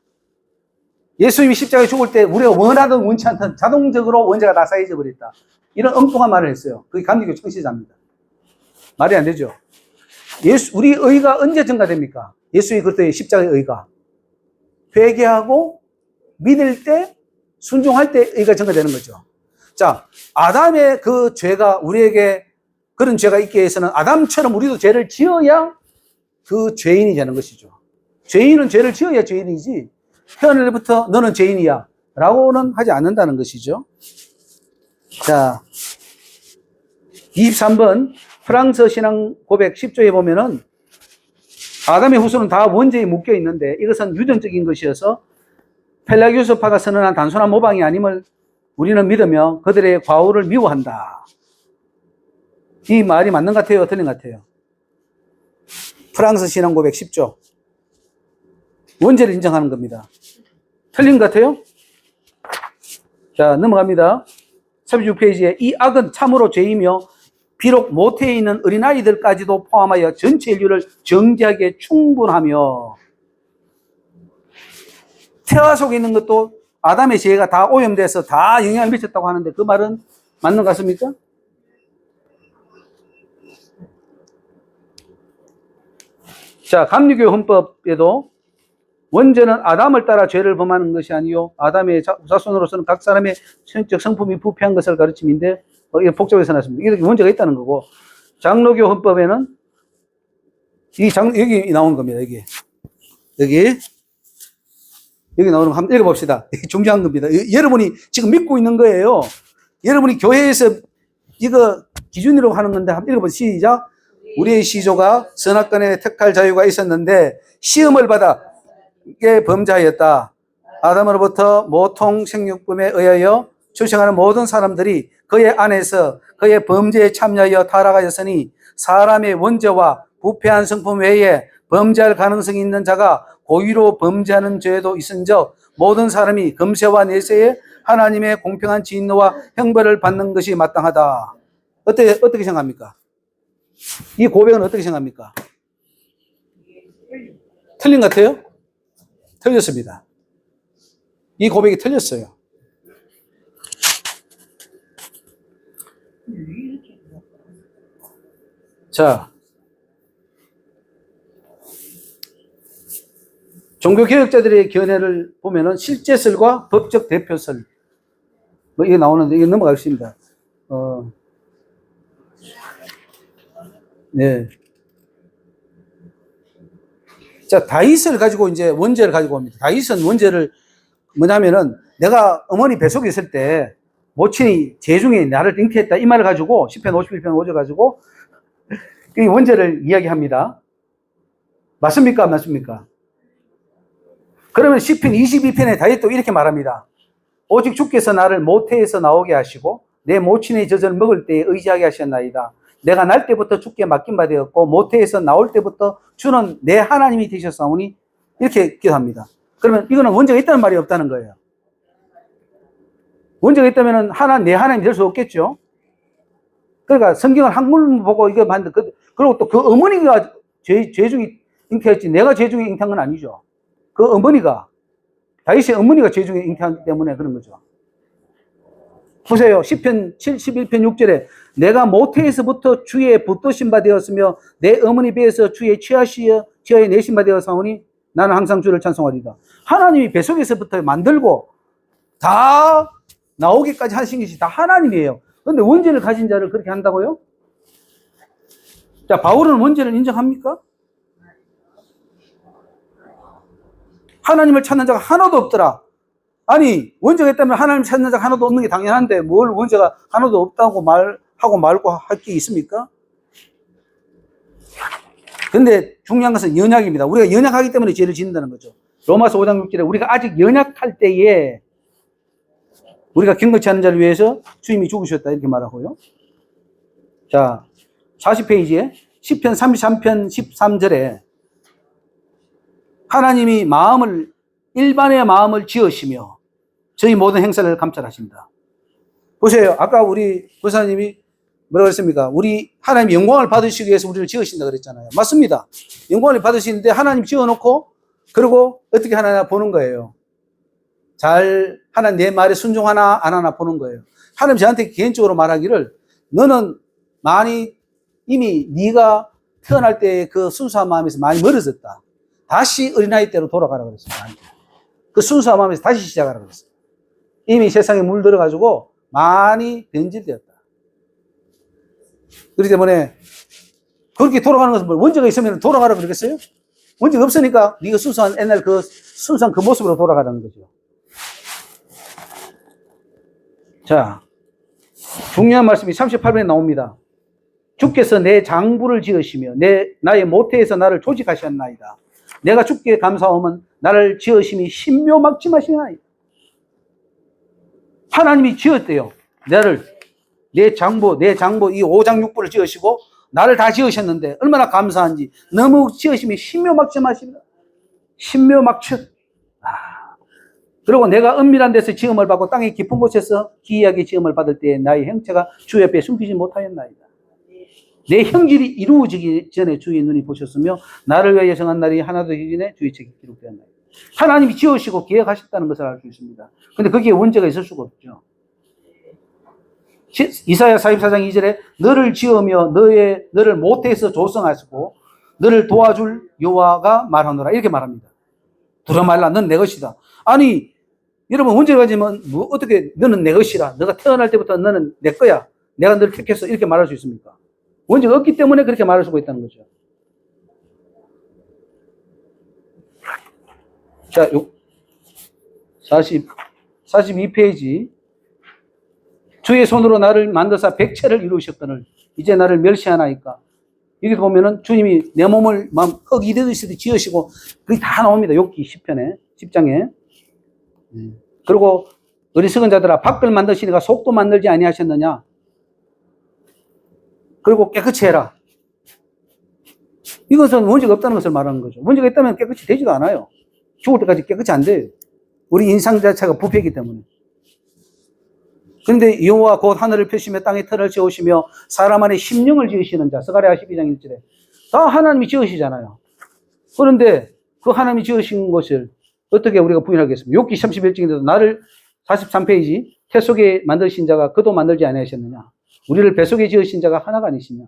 예수님이 십자가에 죽을 때 우리가 원하든 원치 않든 자동적으로 원죄가 다 쌓여져 버렸다. 이런 엉뚱한 말을 했어요. 그게 감리교 청시자입니다. 말이 안 되죠. 우리 의가 언제 증가됩니까? 예수의 그리스도의 십자가의 의가. 회개하고 믿을 때, 순종할 때 의가 증가되는 거죠. 자, 아담의 그 죄가 우리에게 그런 죄가 있게 해서는 아담처럼 우리도 죄를 지어야 그 죄인이 되는 것이죠. 죄인은 죄를 지어야 죄인이지 태어날 때부터 너는 죄인이야 라고는 하지 않는다는 것이죠. 자, 23번 프랑스 신앙 고백 10조에 보면은 아담의 후손은 다 원죄에 묶여 있는데 이것은 유전적인 것이어서 펠라기우스파가 선언한 단순한 모방이 아님을 우리는 믿으며 그들의 과오를 미워한다. 이 말이 맞는 것 같아요? 틀린 것 같아요? 프랑스 신앙 고백 10조. 원죄를 인정하는 겁니다. 틀린 것 같아요? 자, 넘어갑니다. 36페이지에 이 악은 참으로 죄이며 비록 모태에 있는 어린아이들까지도 포함하여 전체 인류를 정죄하기에 충분하며 태아 속에 있는 것도 아담의 죄가 다 오염돼서 다 영향을 미쳤다고 하는데 그 말은 맞는 것 같습니까? 자, 감리교 헌법에도 원죄는 아담을 따라 죄를 범하는 것이 아니요 아담의 자손으로서는 각 사람의 성적 성품이 부패한 것을 가르침인데 이게 복잡해서 났습니다. 이렇게 문제가 있다는 거고 장로교 헌법에는 여기 나오는 겁니다. 여기 나오는 거 한번 읽어봅시다. 중요한 겁니다. 여러분이 지금 믿고 있는 거예요. 여러분이 교회에서 이거 기준으로 하는 건데 한번 읽어보세요. 시작. 우리의 시조가 선악간에 택할 자유가 있었는데 시험을 받아 이게 범죄하였다. 아담으로부터 모통 생육범에 의하여 출생하는 모든 사람들이 그의 안에서 그의 범죄에 참여하여 타락하였으니 사람의 원죄와 부패한 성품 외에 범죄할 가능성이 있는 자가 고의로 범죄하는 죄도 있은즉 모든 사람이 금세와 내세에 하나님의 공평한 진노와 형벌을 받는 것이 마땅하다. 어떻게 생각합니까? 이 고백은 어떻게 생각합니까? 틀린 것 같아요? 틀렸습니다. 이 고백이 틀렸어요. 자, 종교개혁자들의 견해를 보면은 실제설과 법적 대표설, 뭐 이게 나오는데, 이게 넘어가겠습니다. 네. 자, 다윗을 가지고 이제 원죄를 가지고 옵니다. 다윗은 원죄를 뭐냐면은 내가 어머니 뱃속에 있을 때 모친이 재중에 나를 잉태했다. 이 말을 가지고 10편 51편 5절 가지고 이 원죄를 이야기합니다. 맞습니까? 안 맞습니까? 그러면 10편 22편에 다윗도 이렇게 말합니다. 오직 주께서 나를 모태에서 나오게 하시고 내 모친의 젖을 먹을 때에 의지하게 하셨나이다. 내가 날 때부터 주께 맡긴 바 되었고 모태에서 나올 때부터 주는 내 하나님이 되셨사오니 이렇게 기도합니다. 그러면 이거는 원죄가 있다는 말이 없다는 거예요. 원죄가 있다면 내 하나님이 될 수 없겠죠. 그러니까 성경을 한글 보고 이거 만든 그리고 또 그 어머니가 죄중에 잉태했지 내가 죄중에 잉태한 건 아니죠. 그 어머니가 다윗의 어머니가 죄중에 잉태하기 때문에 그런 거죠. 보세요. 10편 71편 6절에 내가 모태에서부터 주의 붙드신 바 되었으며 내 어머니 배에서 주의 치아에 내신 바 되었사오니 나는 항상 주를 찬송하리다. 하나님이 뱃속에서부터 만들고 다 나오기까지 하신 것이 다 하나님이에요. 그런데 원죄를 가진 자를 그렇게 한다고요? 자, 바울은 원죄를 인정합니까? 하나님을 찾는 자가 하나도 없더라. 아니, 원죄가 있다면 하나님 찾는 자가 하나도 없는 게 당연한데 뭘 원죄가 하나도 없다고 말하고 말고 할 게 있습니까? 근데 중요한 것은 연약입니다. 우리가 연약하기 때문에 죄를 짓는다는 거죠. 로마서 5장 6절에 우리가 아직 연약할 때에 우리가 경건치 않은 자를 위해서 주님이 죽으셨다 이렇게 말하고요. 자, 40페이지에 10편 33편 13절에 하나님이 일반의 마음을 지으시며 저희 모든 행사를 감찰하신다. 보세요. 아까 우리 교사님이 뭐라고 했습니까? 우리 하나님 영광을 받으시기 위해서 우리를 지으신다 그랬잖아요. 맞습니다. 영광을 받으시는데 하나님 지어놓고 그리고 어떻게 하나 보는 거예요. 하나님 내 말에 순종하나 안 하나 보는 거예요. 하나님 저한테 개인적으로 말하기를 너는 이미 네가 태어날 때 그 순수한 마음에서 많이 멀어졌다. 다시 어린아이 때로 돌아가라 그랬어요. 그 순수한 마음에서 다시 시작하라 그랬어요. 이미 세상에 물들어가지고 많이 변질되었다. 그렇기 때문에 그렇게 돌아가는 것은 원죄가 있으면 돌아가라 그러겠어요? 원죄가 없으니까 네가 순수한 옛날 그 순수한 그 모습으로 돌아가라는 거죠. 자, 중요한 말씀이 38번에 나옵니다. 주께서 내 장부를 지으시며 나의 모태에서 나를 조직하셨나이다. 내가 주께 감사하면 나를 지으심이 신묘막심하시나이다. 하나님이 지었대요. 내 장부 이 5장 6부를 지으시고 나를 다 지으셨는데 얼마나 감사한지 너무 지으심이 신묘막심하십니다. 신묘막측. 그리고 내가 은밀한 데서 지음을 받고 땅의 깊은 곳에서 기이하게 지음을 받을 때에 나의 형체가 주 옆에 숨기지 못하였나이다. 내 형질이 이루어지기 전에 주의 눈이 보셨으며 나를 위하여 정한 날이 하나도 되기 전에 주의 책이 기록되었나이다. 하나님이 지으시고 계획하셨다는 것을 알 수 있습니다. 그런데 거기에 원죄가 있을 수가 없죠. 이사야 44장 2절에 너를 지으며 너를 모태에서 조성하시고 너를 도와줄 여호와가 말하노라 이렇게 말합니다. 두려 말라 넌 내 것이다. 아니 여러분 원죄가 가지면 어떻게 너는 내 것이라 너가 태어날 때부터 너는 내 거야. 내가 너를 택했어 이렇게 말할 수 있습니까? 원죄가 없기 때문에 그렇게 말할 수가 있다는 거죠. 자, 42페이지. 주의 손으로 나를 만드사 백체를 이루셨거늘 이제 나를 멸시하나이까. 여기 보면은 주님이 내 몸을 흙 이듯이 지으시고 그게 다 나옵니다. 욥기 10편에 10장에. 그리고 어리석은 자들아 밖을 만드시니까 속도 만들지 아니하셨느냐. 그리고 깨끗이 해라. 이것은 원죄가 없다는 것을 말하는 거죠. 원죄가 있다면 깨끗이 되지도 않아요. 죽을 때까지 깨끗이 안 돼요. 우리 인상 자체가 부패이기 때문에. 그런데 여호와 곧 하늘을 펴시며 땅에 털을 지으시며 사람 안에 심령을 지으시는 자 스가랴 12장 1절에 다 하나님이 지으시잖아요. 그런데 그 하나님이 지으신 것을 어떻게 우리가 부인하겠습니까? 욥기 31장에도 나를 43페이지 태속에 만드신 자가 그도 만들지 아니하셨느냐? 우리를 뱃속에 지으신 자가 하나가 아니시냐?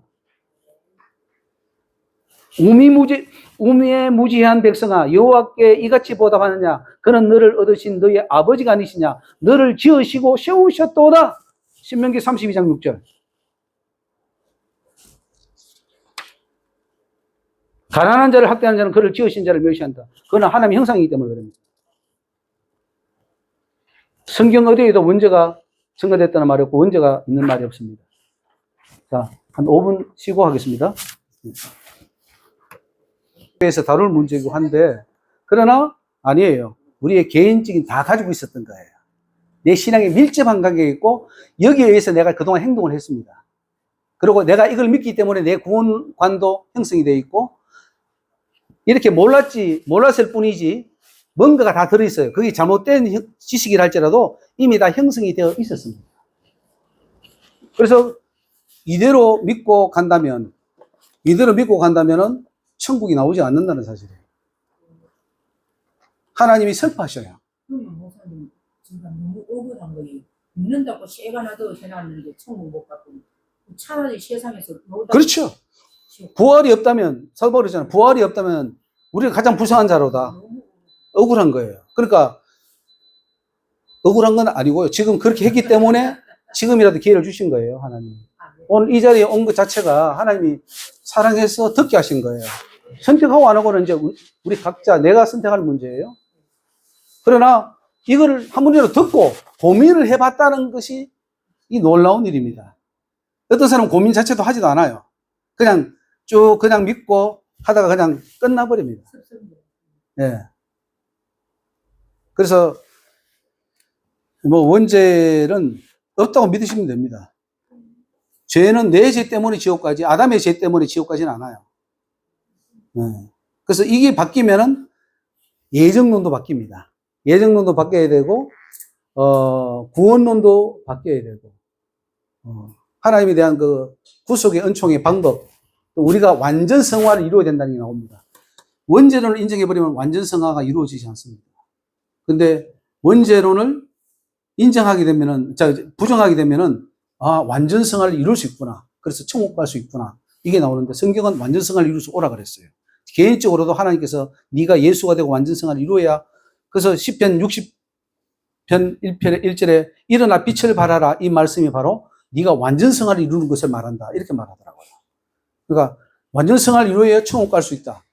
우미에 무지한 백성아 여호와께 이같이 보답하느냐? 그는 너를 얻으신 너의 아버지가 아니시냐? 너를 지으시고 세우셨도다. 신명기 32장 6절. 가난한 자를 학대하는 자는 그를 지으신 자를 멸시한다. 그는 하나님의 형상이기 때문에 그럽니다. 성경 어디에도 원죄가 증거됐다는 말이 없고 원죄가 있는 말이 없습니다. 자, 한 5분 쉬고 하겠습니다. 에서 다룰 문제이고 한데 그러나 아니에요. 우리의 개인적인 다 가지고 있었던 거예요. 내 신앙에 밀접한 관계가 있고 여기에 의해서 내가 그동안 행동을 했습니다. 그리고 내가 이걸 믿기 때문에 내 구원관도 형성이 되어 있고 이렇게 몰랐을 뿐이지 뭔가가 다 들어있어요. 그게 잘못된 지식이라 할지라도 이미 다 형성이 되어 있었습니다. 그래서 이대로 믿고 간다면은 천국이 나오지 않는다는 사실이에요. 하나님이 슬퍼하셔요. 그러면 목사님 지금 너무 억울한 거예요. 믿는다고 쇠가 나도 해놨는데 천국 못 갖고 차라리 세상에서 그렇죠. 부활이 없다면 설보 그러잖아요. 부활이 없다면 우리가 가장 불쌍한 자로다. 억울한 거예요. 그러니까 억울한 건 아니고요. 지금 그렇게 했기 때문에 지금이라도 기회를 주신 거예요. 하나님. 오늘 이 자리에 온 것 자체가 하나님이 사랑해서 듣게 하신 거예요. 선택하고 안 하고는 이제 우리 각자 내가 선택할 문제예요. 그러나 이걸 한 번이라도 듣고 고민을 해봤다는 것이 이 놀라운 일입니다. 어떤 사람은 고민 자체도 하지도 않아요. 그냥 쭉 그냥 믿고 하다가 그냥 끝나버립니다. 예. 그래서 뭐 원죄는 없다고 믿으시면 됩니다. 죄는 내 죄 때문에 지옥까지, 아담의 죄 때문에 지옥까지는 않아요. 그래서 이게 바뀌면은 예정론도 바뀝니다. 예정론도 바뀌어야 되고, 구원론도 바뀌어야 되고, 하나님에 대한 그 구속의 은총의 방법, 또 우리가 완전 성화를 이루어야 된다는 게 나옵니다. 원죄론을 인정해버리면 완전 성화가 이루어지지 않습니다. 근데 원죄론을 인정하게 되면은, 부정하게 되면은, 아, 완전 성화를 이룰 수 있구나. 그래서 천국 갈 수 있구나. 이게 나오는데 성경은 완전 성화를 이룰 수 오라 그랬어요. 개인적으로도 하나님께서 네가 예수가 되고 완전 성화를 이루어야, 그래서 시편 60편 1절에 일어나 빛을 발하라 이 말씀이 바로 네가 완전 성화를 이루는 것을 말한다. 이렇게 말하더라고요. 그러니까 완전 성화를 이루어야 천국 갈 수 있다.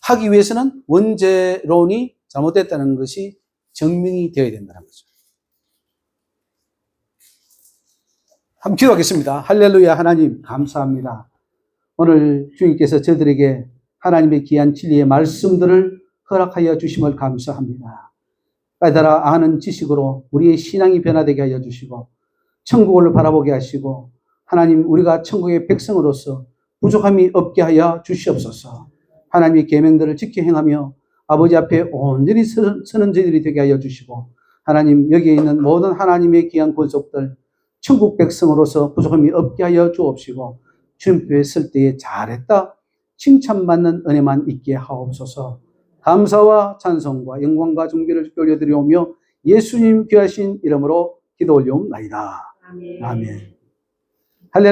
하기 위해서는 원죄론이 잘못됐다는 것이 증명이 되어야 된다는 거죠. 한번 기도하겠습니다. 할렐루야. 하나님 감사합니다. 오늘 주님께서 저들에게 하나님의 귀한 진리의 말씀들을 허락하여 주심을 감사합니다. 깨달아 아는 지식으로 우리의 신앙이 변화되게 하여 주시고 천국을 바라보게 하시고 하나님 우리가 천국의 백성으로서 부족함이 없게 하여 주시옵소서. 하나님의 계명들을 지켜 행하며 아버지 앞에 온전히 서는 저희들이 되게 하여 주시고 하나님 여기에 있는 모든 하나님의 귀한 권속들 천국 백성으로서 부족함이 없게 하여 주옵시고 주님께 설 때에 잘했다 칭찬받는 은혜만 있게 하옵소서. 감사와 찬송과 영광과 존귀를 올려드리오며 예수님 귀하신 이름으로 기도 올려옵나이다. 아멘.